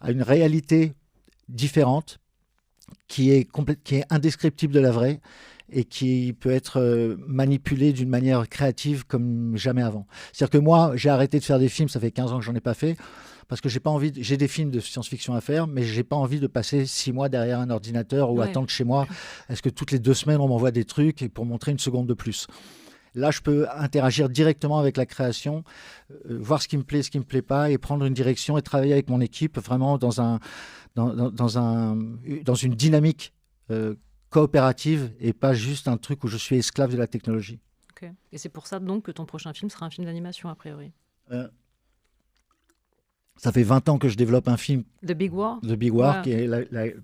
une réalité différente qui est indescriptible de la vraie et qui peut être manipulée d'une manière créative comme jamais avant. C'est-à-dire que moi, j'ai arrêté de faire des films, ça fait 15 ans que j'en ai pas fait, parce que j'ai des films de science-fiction à faire, mais j'ai pas envie de passer 6 mois derrière un ordinateur ou attendre chez moi. Est-ce que toutes les 2 semaines, on m'envoie des trucs et pour montrer une seconde de plus ? Là, je peux interagir directement avec la création, voir ce qui me plaît, ce qui ne me plaît pas, et prendre une direction et travailler avec mon équipe vraiment dans une dynamique coopérative et pas juste un truc où je suis esclave de la technologie. Okay. Et c'est pour ça donc que ton prochain film sera un film d'animation, a priori. Ça fait 20 ans que je développe un film The Big War. The Big War, Ouais. qui est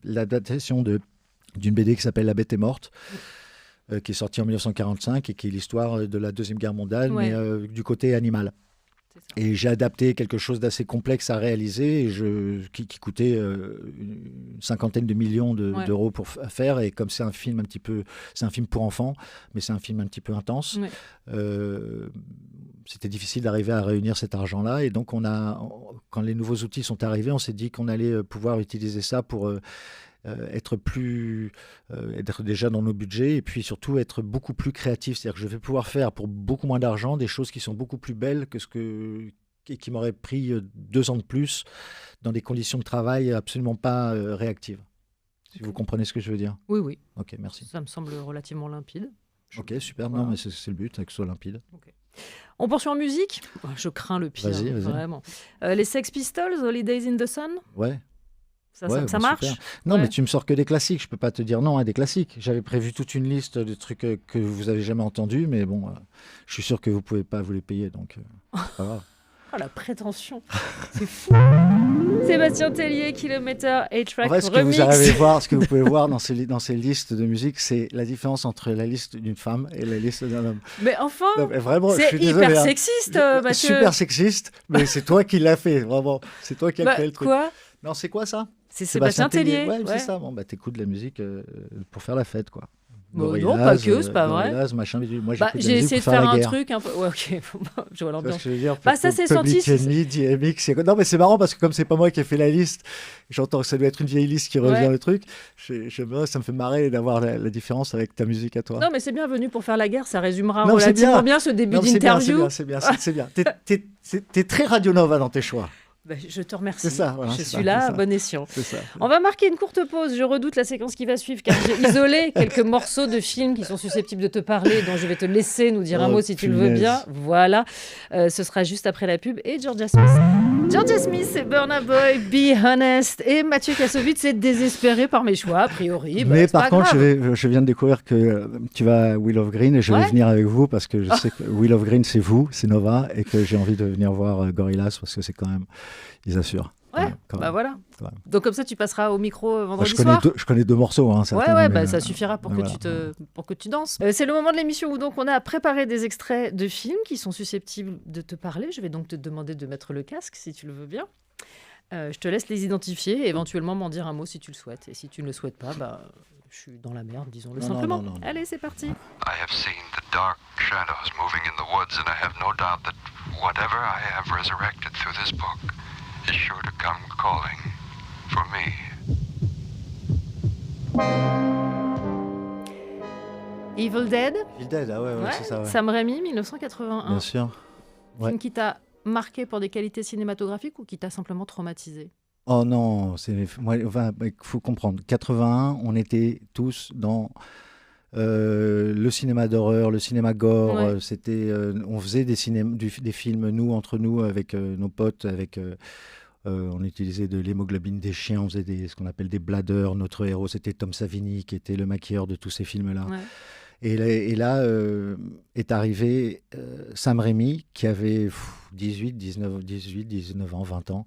l'adaptation d'une BD qui s'appelle La Bête est morte, qui est sortie en 1945 et qui est l'histoire de la Deuxième Guerre mondiale, Ouais. mais du côté animal. C'est ça. Et j'ai adapté quelque chose d'assez complexe à réaliser, qui coûtait une cinquantaine de millions d'euros à faire. Et comme c'est un film c'est un film pour enfants, mais c'est un film un petit peu intense. Ouais. C'était difficile d'arriver à réunir cet argent-là. Et donc, quand les nouveaux outils sont arrivés, on s'est dit qu'on allait pouvoir utiliser ça pour être déjà dans nos budgets et puis surtout être beaucoup plus créatif. C'est-à-dire que je vais pouvoir faire pour beaucoup moins d'argent des choses qui sont beaucoup plus belles et qui m'auraient pris 2 ans de plus dans des conditions de travail absolument pas réactives. Si vous comprenez ce que je veux dire. Oui, oui. Ok, merci. Ça me semble relativement limpide. Ok, super. Voilà. Non, mais c'est le but, que ce soit limpide. On poursuit en musique. Oh, je crains le pire, Vas-y. vraiment. Les Sex Pistols, Holidays in the Sun, Ouais. ça Ouais, ça bah, marche. super. Non, Ouais. mais tu me sors que des classiques. Je peux pas te dire non à des classiques. J'avais prévu toute une liste de trucs que vous avez jamais entendus, mais bon, je suis sûr que vous pouvez pas vous les payer, donc pas grave. Oh, la prétention, c'est fou. Sébastien Tellier, Kilomètre, A-Track En fait, ce Remix. que vous pouvez voir dans ces listes de musique, c'est la différence entre la liste d'une femme et la liste d'un homme. Mais enfin, Non, mais vraiment, je c'est suis désolé. hyper hein. sexiste, Mathieu. Super sexiste, mais c'est toi qui l'as fait, vraiment. C'est toi qui as Bah, créé le truc. quoi Non, c'est quoi ça? C'est Sébastien Tellier. Ouais, ouais. c'est ça. Bon, bah, t'écoutes de la musique pour faire la fête, quoi. Bon, non, pas que, c'est pas vrai. Gorillaz, machin, mais moi, Bah, j'écoute de la j'ai musique essayé de pour faire la un guerre. truc un peu. Ouais, ok, je vois Tu vois l'ambiance. ce que je veux dire? Bah, ça, c'est Public sorti, Enemy, DMX. Non, mais c'est marrant parce que comme c'est pas moi qui ai fait la liste, j'entends que ça doit être une vieille liste qui revient Ouais. le truc. Ça me fait marrer d'avoir la différence avec ta musique à toi. Non, mais c'est bienvenu pour faire la guerre, ça résumera Non, c'est relativement bien. bien ce début Non, mais c'est bien, d'interview. c'est bien. T'es très Radio Nova dans tes choix. Bah, je te remercie. C'est ça, voilà, je c'est suis ça, là, c'est ça. bon escient. C'est ça. On va marquer une courte pause. Je redoute la séquence qui va suivre car j'ai isolé quelques morceaux de films qui sont susceptibles de te parler, dont je vais te laisser nous dire un Oh, mot si tu le veux punaise. bien. Voilà. Ce sera juste après la pub et Georgia Smith. Georgia Smith, c'est Burna Boy, Be Honest. Et Mathieu Kassovitz est désespéré par mes choix, a priori. Bah, Mais c'est par pas contre, grave. je viens de découvrir que tu vas à Wheel of Green et je vais Ouais. venir avec vous parce que je sais que Wheel of Green, c'est vous, c'est Nova, et que j'ai envie de venir voir Gorillaz parce que c'est quand même, ils assurent. Ouais, Quand bah même. voilà. Quand même. Donc comme ça, tu passeras au micro Moi, vendredi je soir. connais deux morceaux. Hein, Ouais, certainement, ouais, mais, bah, ça suffira pour que, voilà. pour que tu danses. C'est le moment de l'émission où donc on a préparé des extraits de films qui sont susceptibles de te parler. Je vais donc te demander de mettre le casque si tu le veux bien. Je te laisse les identifier et éventuellement m'en dire un mot si tu le souhaites. Et si tu ne le souhaites pas, bah, je suis dans la merde, disons-le Non, simplement. non. Allez, c'est parti. I have seen the dark shadows moving in the woods, and I have no doubt that whatever I have resurrected through this book is sure to come calling for me. Evil Dead, Evil Dead, ah ouais, ouais, c'est ça. Ouais. Sam Raimi, 1981. Bien sûr. Ouais. Film qui t'a marqué pour des qualités cinématographiques ou qui t'a simplement traumatisé? Oh non, il faut comprendre. 81, on était tous dans le cinéma d'horreur, le cinéma gore. Ouais. On faisait des films, nous, entre nous, avec nos potes, on utilisait de l'hémoglobine des chiens, on faisait ce qu'on appelle des bladders. Notre héros, c'était Tom Savini, qui était le maquilleur de tous ces films-là. Ouais. Et là est arrivé Sam Raimi, qui avait 18, 19 ans, 20 ans.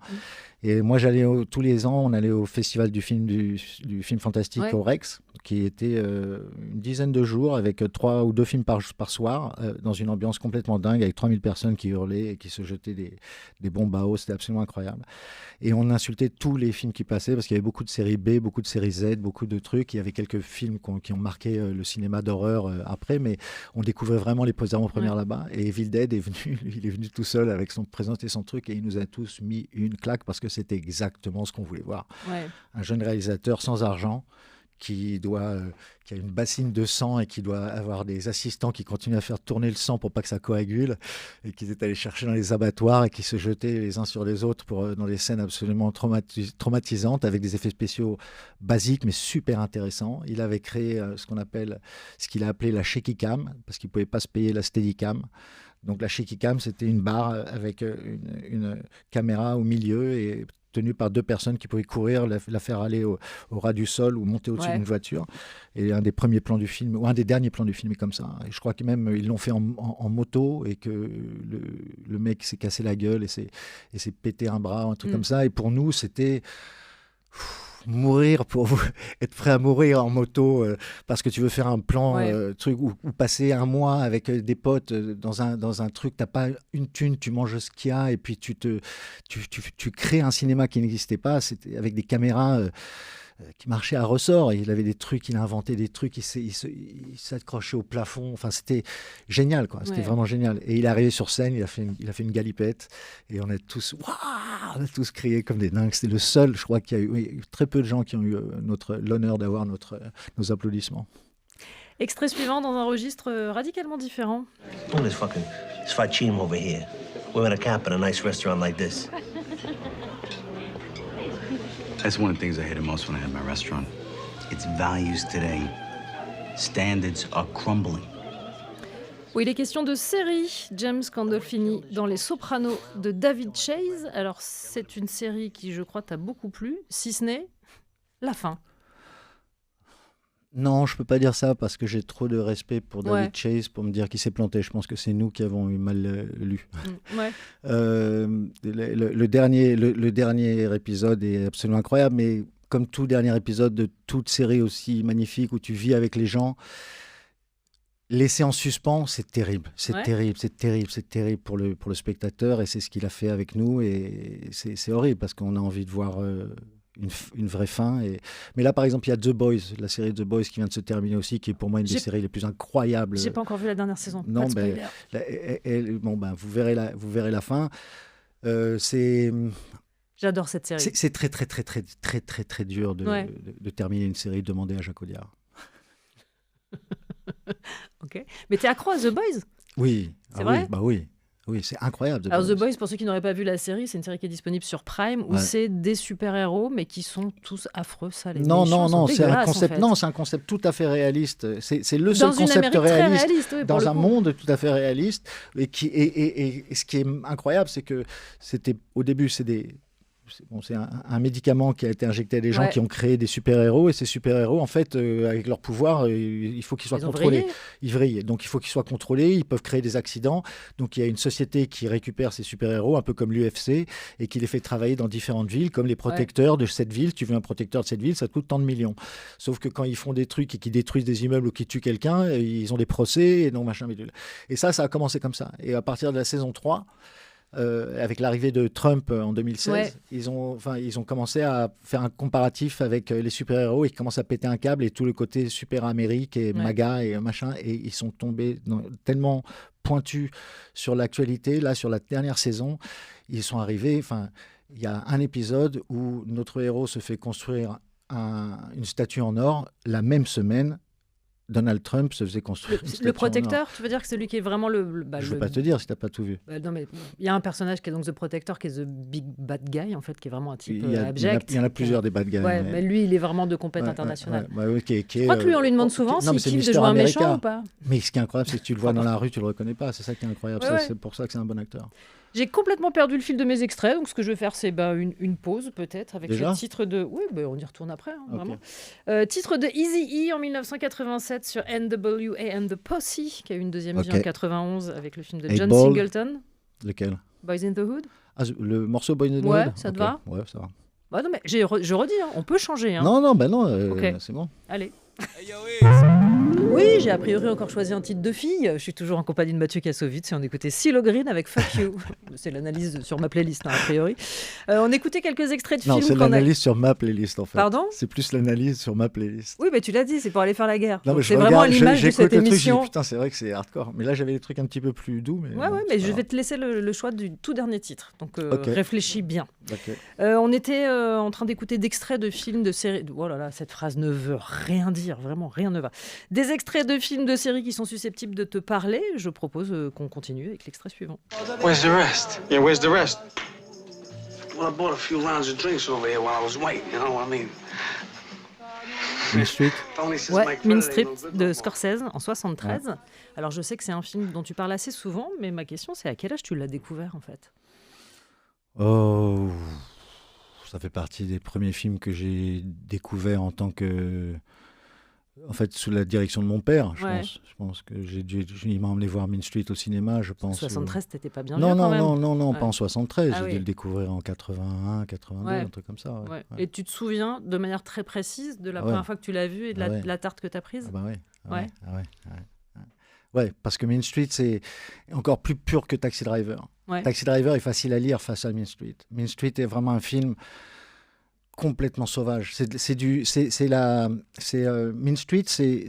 Et moi, j'allais tous les ans, on allait au festival du film fantastique Ouais. au Rex, qui était une dizaine de jours avec 3 ou 2 films par soir, dans une ambiance complètement dingue, avec 3000 personnes qui hurlaient et qui se jetaient des bombes à eau. C'était absolument incroyable. Et on insultait tous les films qui passaient, parce qu'il y avait beaucoup de séries B, beaucoup de séries Z, beaucoup de trucs. Il y avait quelques films qui ont marqué le cinéma d'horreur après, mais on découvrait vraiment les poseurs en première là-bas. Et Evil Dead est venu, il est venu tout seul avec présenter son truc, et il nous a tous mis une claque parce que c'était exactement ce qu'on voulait voir. Ouais. Un jeune réalisateur sans argent qui a une bassine de sang et qui doit avoir des assistants qui continuent à faire tourner le sang pour pas que ça coagule, et qui est allé chercher dans les abattoirs et qui se jetaient les uns sur les autres dans des scènes absolument traumatisantes avec des effets spéciaux basiques mais super intéressants. Il avait créé ce qu'il a appelé la shaky cam parce qu'il pouvait pas se payer la steady cam. Donc la shaky cam, c'était une barre avec une caméra au milieu, et tenu par 2 personnes qui pouvaient courir, la faire aller au ras du sol ou monter au-dessus d'une voiture. Et un des premiers plans du film, ou un des derniers plans du film est comme ça. Et je crois que même ils l'ont fait en moto et que le mec s'est cassé la gueule et s'est pété un bras, un truc comme ça. Et pour nous, c'était mourir, être prêt à mourir en moto parce que tu veux faire un plan truc ou passer un mois avec des potes dans un truc, t'as pas une thune, tu manges ce qu'il y a et puis tu crées un cinéma qui n'existait pas, c'était avec des caméras qui marchaient à ressort. Il avait des trucs, il a inventé des trucs, il s'accrochait au plafond. Enfin, c'était génial, quoi. C'était vraiment génial. Et il est arrivé sur scène, il a fait une galipette et on a tous crié comme des dingues. C'était le seul, je crois qu'il y a eu très peu de gens qui ont eu l'honneur d'avoir nos applaudissements. Extrait suivant dans un registre radicalement différent. Look at this fucking sfacim over here. We're in a camp in a nice restaurant like this. That's one of the things I hated most when I had my restaurant. Its values today. Standards are crumbling. Oui, il est question de série. James Gandolfini dans Les Sopranos de David Chase. Alors, c'est une série qui, je crois, t'a beaucoup plu, si ce n'est la fin. Non, je peux pas dire ça parce que j'ai trop de respect pour David Chase pour me dire qu'il s'est planté. Je pense que c'est nous qui avons eu mal lu. Le dernier épisode est absolument incroyable, mais comme tout dernier épisode de toute série aussi magnifique où tu vis avec les gens, laisser en suspens, c'est terrible. C'est terrible pour le spectateur et c'est ce qu'il a fait avec nous et c'est horrible parce qu'on a envie de voir une vraie fin. Mais là, par exemple, il y a The Boys, la série The Boys qui vient de se terminer aussi, qui est pour moi une des séries les plus incroyables. J'ai pas encore vu la dernière saison. Non, vous verrez la fin. J'adore cette série. C'est très dur de terminer une série. Demandez à Jacques Audiard. Ok. Mais t'es accro à The Boys ? Oui. C'est vrai ? Oui, c'est incroyable. Alors The Boys, pour ceux qui n'auraient pas vu la série, c'est une série qui est disponible sur Prime où c'est des super-héros mais qui sont tous affreux, ça les Non, c'est un concept. En fait. Non, c'est un concept tout à fait réaliste. C'est le seul concept réaliste dans un monde tout à fait réaliste. Et ce qui est incroyable, c'est que au début, c'est un médicament qui a été injecté à des gens qui ont créé des super-héros. Et ces super-héros, en fait, avec leur pouvoir, il faut qu'ils soient contrôlés. Ils vrillent. Donc, il faut qu'ils soient contrôlés. Ils peuvent créer des accidents. Donc, il y a une société qui récupère ces super-héros, un peu comme l'UFC, et qui les fait travailler dans différentes villes, comme les protecteurs de cette ville. Tu veux un protecteur de cette ville, ça te coûte tant de millions. Sauf que quand ils font des trucs et qu'ils détruisent des immeubles ou qu'ils tuent quelqu'un, ils ont des procès et non, machin, bidule. Et ça a commencé comme ça. Et à partir de la saison 3... avec l'arrivée de Trump en 2016, ils ont commencé à faire un comparatif avec les super-héros. Ils commencent à péter un câble et tout le côté super-amérique et MAGA et machin. Et ils sont tombés tellement pointus sur l'actualité. Là, sur la dernière saison, ils sont arrivés... il y a un épisode où notre héros se fait construire une statue en or la même semaine. Donald Trump se faisait construire le protecteur, tu veux dire que c'est lui qui est vraiment le je ne veux pas te dire si tu n'as pas tout vu. Non, mais il y a un personnage qui est donc The Protector, qui est The Big Bad Guy, en fait, qui est vraiment un type abject. Il y en a plusieurs des bad guys. Mais lui, il est vraiment de compète internationale. Je crois que lui, on lui demande souvent s'il kiffe de jouer un méchant ou pas. Mais ce qui est incroyable, c'est que tu le vois dans la rue, tu ne le reconnais pas. C'est ça qui est incroyable. C'est pour ça que c'est un bon acteur. J'ai complètement perdu le fil de mes extraits, donc ce que je vais faire, c'est une pause peut-être avec le titre de... Oui, on y retourne après, vraiment. Titre de Eazy-E en 1987 sur NWA and the Posse, qui a eu une deuxième vie en 91 avec le film de John Singleton. Lequel ? Boys in the Hood. Le morceau Boys in the Hood ? Ouais, ça te va ? Ouais, ça va. Bah non, mais je redis, on peut changer. Non, c'est bon. Allez. Oui, j'ai a priori encore choisi un titre de fille. Je suis toujours en compagnie de Mathieu Kassovitz et on écoutait CeeLo Green avec Fuck You. C'est l'analyse sur ma playlist, a priori. On écoutait quelques extraits de films. Non, c'est l'analyse sur ma playlist, en fait. Pardon ? C'est plus l'analyse sur ma playlist. Oui, mais tu l'as dit, c'est pour aller faire la guerre. Non, mais c'est vraiment à l'image de cette émission. Putain, c'est vrai que c'est hardcore. Mais là, j'avais des trucs un petit peu plus doux. Mais mais je vais te laisser le choix du tout dernier titre. Donc, réfléchis bien. Okay. On était en train d'écouter d'extraits de films, de séries. Oh là là, cette phrase ne veut rien dire. Vraiment, rien ne va. Des extraits de films, de séries qui sont susceptibles de te parler. Je propose qu'on continue avec l'extrait suivant. Where's the rest? Yeah, where's the rest? Well, I bought a few rounds of drinks over here while I was waiting, you know what I mean? Mean Street. Mean Street de Scorsese en 73. Ouais. Alors je sais que c'est un film dont tu parles assez souvent, mais ma question c'est à quel âge tu l'as découvert en fait ? Ça fait partie des premiers films que j'ai découverts en tant que... En fait, sous la direction de mon père, je pense que il m'a emmené voir Mean Street au cinéma, je pense. 73, t'étais pas bien non, vieux non, quand même. non, pas en 73. Ah j'ai oui. dû le découvrir en 81, 82, un truc comme ça. Ouais. Et tu te souviens de manière très précise de la première fois que tu l'as vu et de la tarte que tu as prise? Ah bah oui. Ouais, parce que Mean Street, c'est encore plus pur que Taxi Driver. Taxi Driver est facile à lire face à Mean Street. Mean Street est vraiment un film complètement sauvage. Mean Street, c'est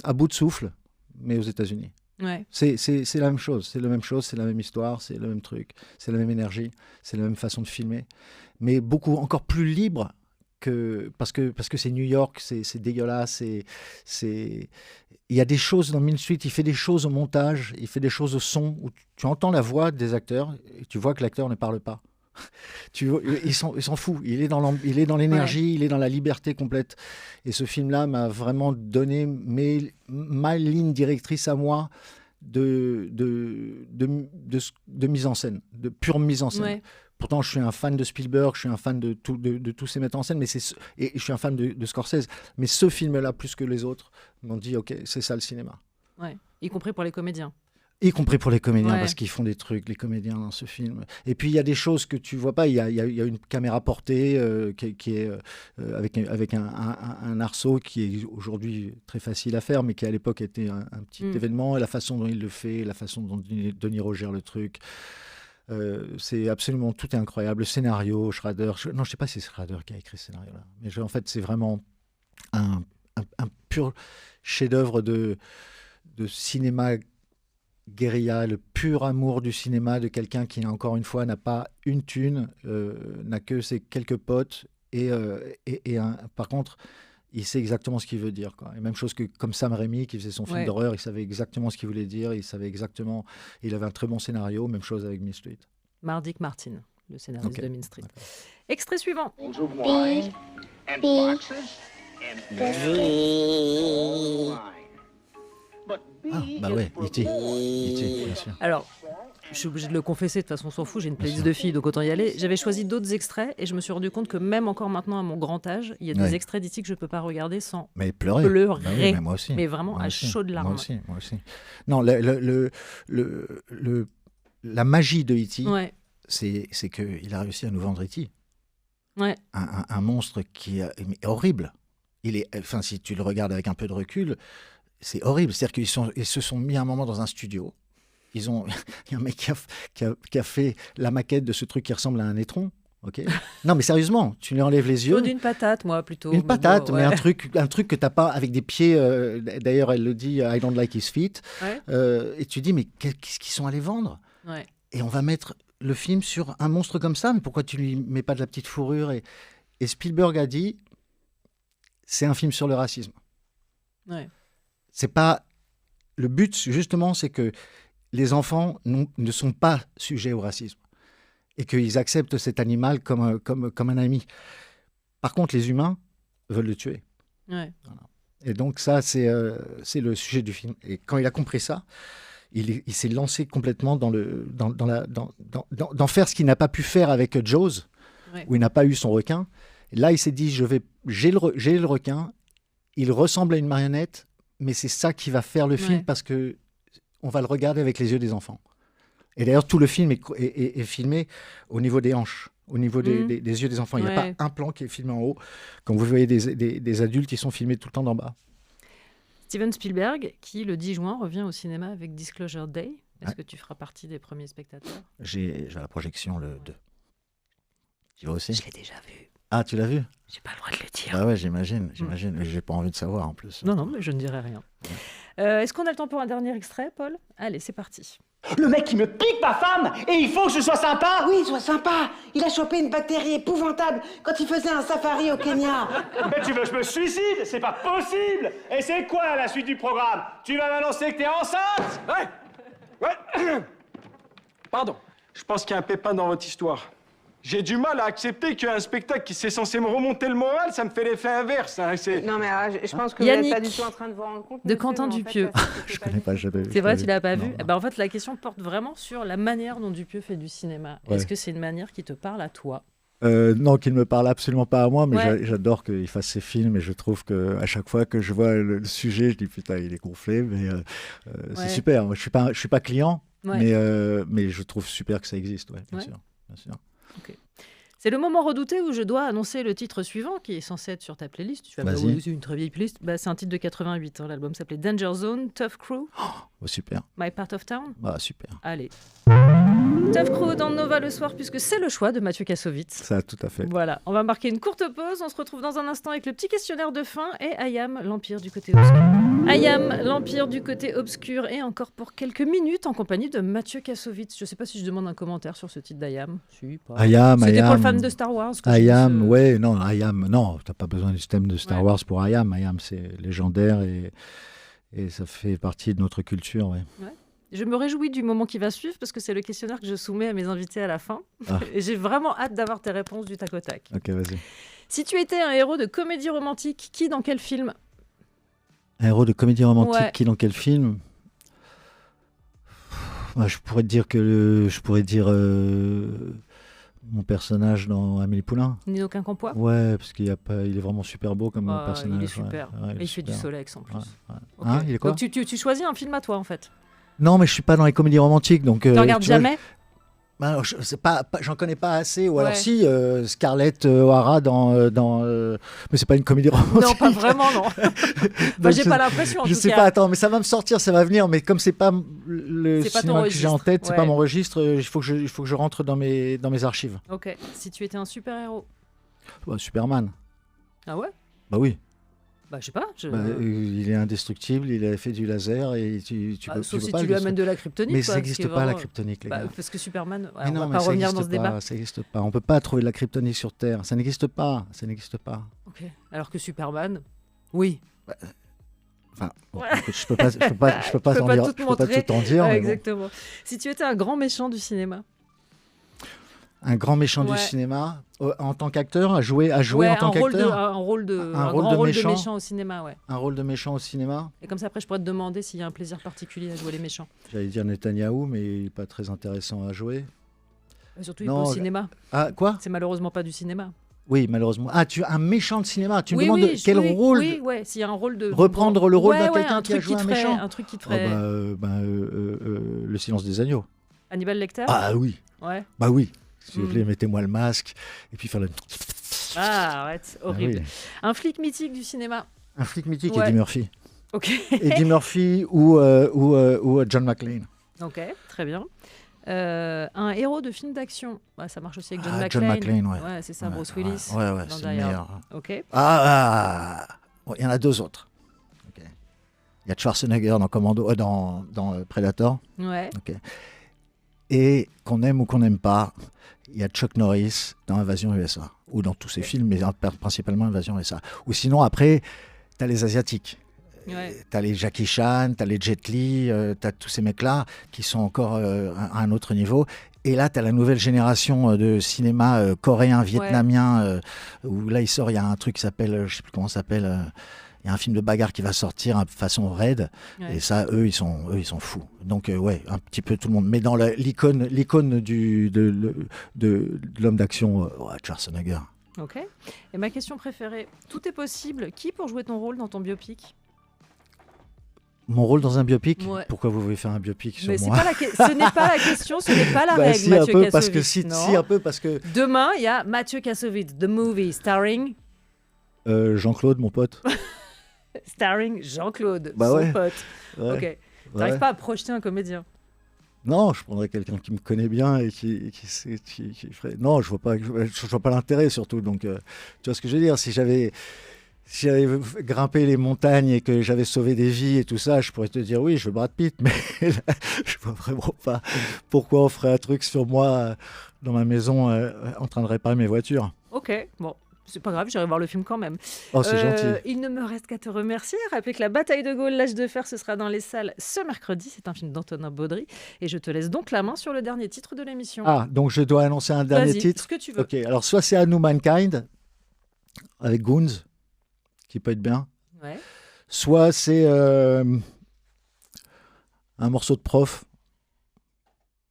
à bout de souffle, mais aux États-Unis. Ouais. C'est la même chose. C'est la même chose, c'est la même histoire, c'est le même truc, c'est la même énergie, c'est la même façon de filmer, mais encore plus libre. Parce que c'est New York, c'est dégueulasse. Il y a des choses dans Mean Street, il fait des choses au montage, il fait des choses au son, où tu entends la voix des acteurs et tu vois que l'acteur ne parle pas. Il s'en fout, il est dans l'énergie, il est dans la liberté complète. Et ce film-là m'a vraiment donné ma ligne directrice à moi de mise en scène, de pure mise en scène. Ouais. Pourtant, je suis un fan de Spielberg, je suis un fan de tous ces metteurs en scène, et je suis un fan de Scorsese. Mais ce film-là, plus que les autres, m'ont dit, OK, c'est ça le cinéma. Ouais. Y compris pour les comédiens. Y compris pour les comédiens, parce qu'ils font des trucs, les comédiens, dans ce film. Et puis, il y a des choses que tu vois pas. Il y a une caméra portée qui est avec un arceau qui est aujourd'hui très facile à faire, mais qui à l'époque était un petit événement. Et la façon dont il le fait, la façon dont Denis gère le truc. C'est absolument, tout est incroyable. Le scénario, Schrader... Non, je sais pas si c'est Schrader qui a écrit ce scénario-là. Mais en fait, c'est vraiment un pur chef-d'œuvre de cinéma guérilla, le pur amour du cinéma de quelqu'un qui, encore une fois, n'a pas une thune, n'a que ses quelques potes. Par contre, il sait exactement ce qu'il veut dire, quoi. Et même chose que comme Sam Raimi, qui faisait son film d'horreur, il savait exactement ce qu'il voulait dire, il avait un très bon scénario, même chose avec Mean Street. Mardick Martin, le scénariste de Mean Street. Extrait suivant. Bah ouais, E.T., bien sûr. Alors, je suis obligée de le confesser, de toute façon on s'en fout, j'ai une playlist de filles, donc autant y aller. J'avais choisi d'autres extraits et je me suis rendu compte que même encore maintenant à mon grand âge, il y a des extraits d'E.T. que je ne peux pas regarder sans pleurer. Bah oui, mais moi aussi. Mais vraiment moi à aussi. chaud de larmes. Moi aussi. Non, la magie de E.T., c'est qu'il a réussi à nous vendre E.T. Ouais. Un monstre qui est horrible. Si tu le regardes avec un peu de recul, c'est horrible. C'est-à-dire qu'ils se sont mis un moment dans un studio. Il y a un mec qui a fait la maquette de ce truc qui ressemble à un étron. Okay. Non, mais sérieusement, tu lui enlèves les yeux. D'une patate, moi, plutôt. Une patate, mais un truc que t'as pas avec des pieds. D'ailleurs, elle le dit, I don't like his feet. Et tu dis, mais qu'est-ce qu'ils sont allés vendre ? Et on va mettre le film sur un monstre comme ça, mais pourquoi tu lui mets pas de la petite fourrure ? Et Spielberg a dit, c'est un film sur le racisme. C'est pas le but, justement, c'est que les enfants ne sont pas sujets au racisme et qu'ils acceptent cet animal comme un ami. Par contre, les humains veulent le tuer. Voilà. Et donc ça, c'est le sujet du film. Et quand il a compris ça, il s'est lancé complètement dans faire ce qu'il n'a pas pu faire avec Jaws, où il n'a pas eu son requin. Et là, il s'est dit, j'ai le requin, il ressemble à une marionnette, mais c'est ça qui va faire le film parce que on va le regarder avec les yeux des enfants. Et d'ailleurs, tout le film est filmé au niveau des hanches, au niveau des yeux des enfants. Il n'y a pas un plan qui est filmé en haut. Quand vous voyez des adultes, ils sont filmés tout le temps d'en bas. Steven Spielberg, qui le 10 juin revient au cinéma avec Disclosure Day. Est-ce que tu feras partie des premiers spectateurs ? J'ai la projection le 2. Tu vas aussi ? Je l'ai déjà vu. Ah, tu l'as vu ? J'ai pas le droit de le dire. Bah ouais, j'imagine. Mais j'ai pas envie de savoir en plus. Non, mais je ne dirai rien. Est-ce qu'on a le temps pour un dernier extrait, Paul ? Allez, c'est parti. Le mec qui me pique ma femme et il faut que je sois sympa. Oui, sois sympa. Il a chopé une bactérie épouvantable quand il faisait un safari au Kenya. Mais tu veux que je me suicide ? C'est pas possible. Et c'est quoi la suite du programme ? Tu vas m'annoncer que t'es enceinte ? Ouais. Pardon. Je pense qu'il y a un pépin dans votre histoire. J'ai du mal à accepter qu'un spectacle qui c'est censé me remonter le moral, ça me fait l'effet inverse. Hein, Non, mais je pense que Yannick, vous n'êtes pas du tout en train de vous rendre compte. de Quentin Dupieux. Je connais pas. C'est vrai, tu l'as pas vu. En fait, la question porte vraiment sur la manière dont Dupieux fait du cinéma. Ouais. Est-ce que c'est une manière qui te parle à toi? Non, qu'il ne me parle absolument pas à moi, mais Ouais. j'adore qu'il fasse ses films et je trouve qu'à chaque fois que je vois le sujet, je dis putain, il est gonflé, mais c'est super. Moi, je suis pas client, mais je trouve super que ça existe, bien sûr. Okay. C'est le moment redouté où je dois annoncer le titre suivant qui est censé être sur ta playlist. Tu vas Vas-y. c'est une très vieille playlist. C'est un titre de 88. L'album s'appelait Danger Zone, Tough Crew, Super. My Part of Town. Super. Allez. Tough Crew dans Nova le soir, puisque c'est le choix de Mathieu Kassovitz. Ça, tout à fait. Voilà, on va marquer une courte pause. On se retrouve dans un instant avec le petit questionnaire de fin et Ayam, l'Empire du côté obscur. Ayam, l'Empire du côté obscur, et encore pour quelques minutes en compagnie de Mathieu Kassovitz. Je ne sais pas si je demande un commentaire sur ce titre d'Ayam. Si, pas. C'était pour le fan de Star Wars. Ayam, non, t'as pas besoin du thème de Star Wars pour Ayam. Ayam, c'est légendaire et ça fait partie de notre culture, ouais. Je me réjouis du moment qui va suivre parce que c'est le questionnaire que je soumets à mes invités à la fin. Et j'ai vraiment hâte d'avoir tes réponses du tac au tac. Ok, vas-y. Si tu étais un héros de comédie romantique, qui dans quel film? Un héros de comédie romantique, qui dans quel film? Je pourrais dire mon personnage dans Amélie Poulain. Nino Quincampoix. Ouais, parce qu'il est vraiment super beau comme personnage. Il est super. Et il fait du Solex en plus. Okay. Il est quoi? Donc tu choisis un film à toi en fait. Non, mais je suis pas dans les comédies romantiques, donc. Tu regardes jamais? J'en connais pas assez. Ou alors si Scarlett O'Hara mais c'est pas une comédie romantique. Non, pas vraiment, non. J'ai pas l'impression. Je sais pas. Attends, mais ça va me sortir, ça va venir. Mais comme c'est pas le cinéma que j'ai en tête, c'est pas mon registre. Il faut que je rentre dans mes archives. Ok. Si tu étais un super héros. Superman. Ah ouais? Bah oui. Je sais pas. Il est indestructible, il a fait du laser et tu peux sauf si pas tu lui amènes de la kryptonite. Mais ça n'existe pas la kryptonite, les gars. Parce que Superman, on va pas revenir dans ce débat. Ça n'existe pas. On peut pas trouver de la kryptonite sur Terre. Ça n'existe pas. Ça n'existe pas. Ok. Alors que Superman, oui. Je peux pas tout en dire. Exactement. Si tu étais un grand méchant du cinéma. Un grand méchant du cinéma, en tant qu'acteur, à jouer en tant qu'acteur. Un rôle de méchant au cinéma, ouais. Un rôle de méchant au cinéma. Et comme ça, après, je pourrais te demander s'il y a un plaisir particulier à jouer les méchants. J'allais dire Netanyahou, mais il n'est pas très intéressant à jouer. Surtout, il est pas au cinéma. Ah, quoi? C'est malheureusement pas du cinéma. Oui, malheureusement. Ah, tu as un méchant de cinéma. Tu me demandes quel rôle. Oui, s'il y a un rôle de. Reprendre le rôle d'un quelqu'un qui a joué un méchant. Un truc qui te ferait. Le silence des agneaux. Hannibal Lecter. Ah oui. Ouais. Bah oui. S'il vous plaît, mettez-moi le masque et puis faire le. Ah, arrête, horrible. Ah oui. Un flic mythique du cinéma. Un flic mythique, Eddie Murphy. Ok. Eddie Murphy ou John McClane. Ok, très bien. Un héros de film d'action. Ça marche aussi avec John McClane. John McClane, ouais. Ouais, c'est ça, Bruce Willis. Ouais, c'est le meilleur. Ok. Il y en a deux autres. Okay. Il y a Schwarzenegger dans Commando, dans Predator. Ouais. Okay. Et qu'on aime ou qu'on n'aime pas, il y a Chuck Norris dans Invasion USA, ou dans tous ses films, mais principalement Invasion USA. Ou sinon, après, tu as les Asiatiques. Ouais. Tu as les Jackie Chan, tu as les Jet Li, tu as tous ces mecs-là qui sont encore à un autre niveau. Et là, tu as la nouvelle génération de cinéma coréen, vietnamien, où là, il y a un truc qui s'appelle, je ne sais plus comment ça s'appelle, il y a un film de bagarre qui va sortir de façon raide, et ça, eux, ils sont fous. Donc, un petit peu tout le monde. Mais dans l'icône de l'homme d'action, Schwarzenegger. Ok. Et ma question préférée, tout est possible. Qui pour jouer ton rôle dans ton biopic? Mon rôle dans un biopic? Ouais. Pourquoi vous voulez faire un biopic sur moi? Ce n'est pas la question, ce n'est pas la règle, si, Mathieu un peu, Kassovitz. Parce que demain, il y a Mathieu Kassovitz, The Movie, starring... Jean-Claude, mon pote. Starring Jean-Claude, son pote. Ouais. Ok. T'arrives pas à projeter un comédien? Non, je prendrais quelqu'un qui me connaît bien et qui ferait... Non, je vois pas l'intérêt surtout. Donc, tu vois ce que je veux dire? Si j'avais grimpé les montagnes et que j'avais sauvé des vies et tout ça, je pourrais te dire oui, je veux Brad Pitt, mais là, je vois vraiment pas pourquoi on ferait un truc sur moi dans ma maison en train de réparer mes voitures. Ok, bon. C'est pas grave, j'irai voir le film quand même. Oh, c'est gentil. Il ne me reste qu'à te remercier. Rappeler que La Bataille de Gaulle, l'âge de fer, ce sera dans les salles ce mercredi. C'est un film d'Antonin Baudry. Et je te laisse donc la main sur le dernier titre de l'émission. Ah, donc je dois annoncer un dernier titre. Ce que tu veux. Ok, alors soit c'est A New Mankind, avec Goons, qui peut être bien. Ouais. Soit c'est un morceau de Prof.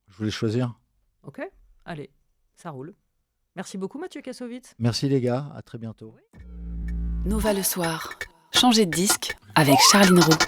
Je voulais choisir. Ok, allez, ça roule. Merci beaucoup Mathieu Kassovitz. Merci les gars, à très bientôt. Nova le soir. Changez de disque avec Charline Roux.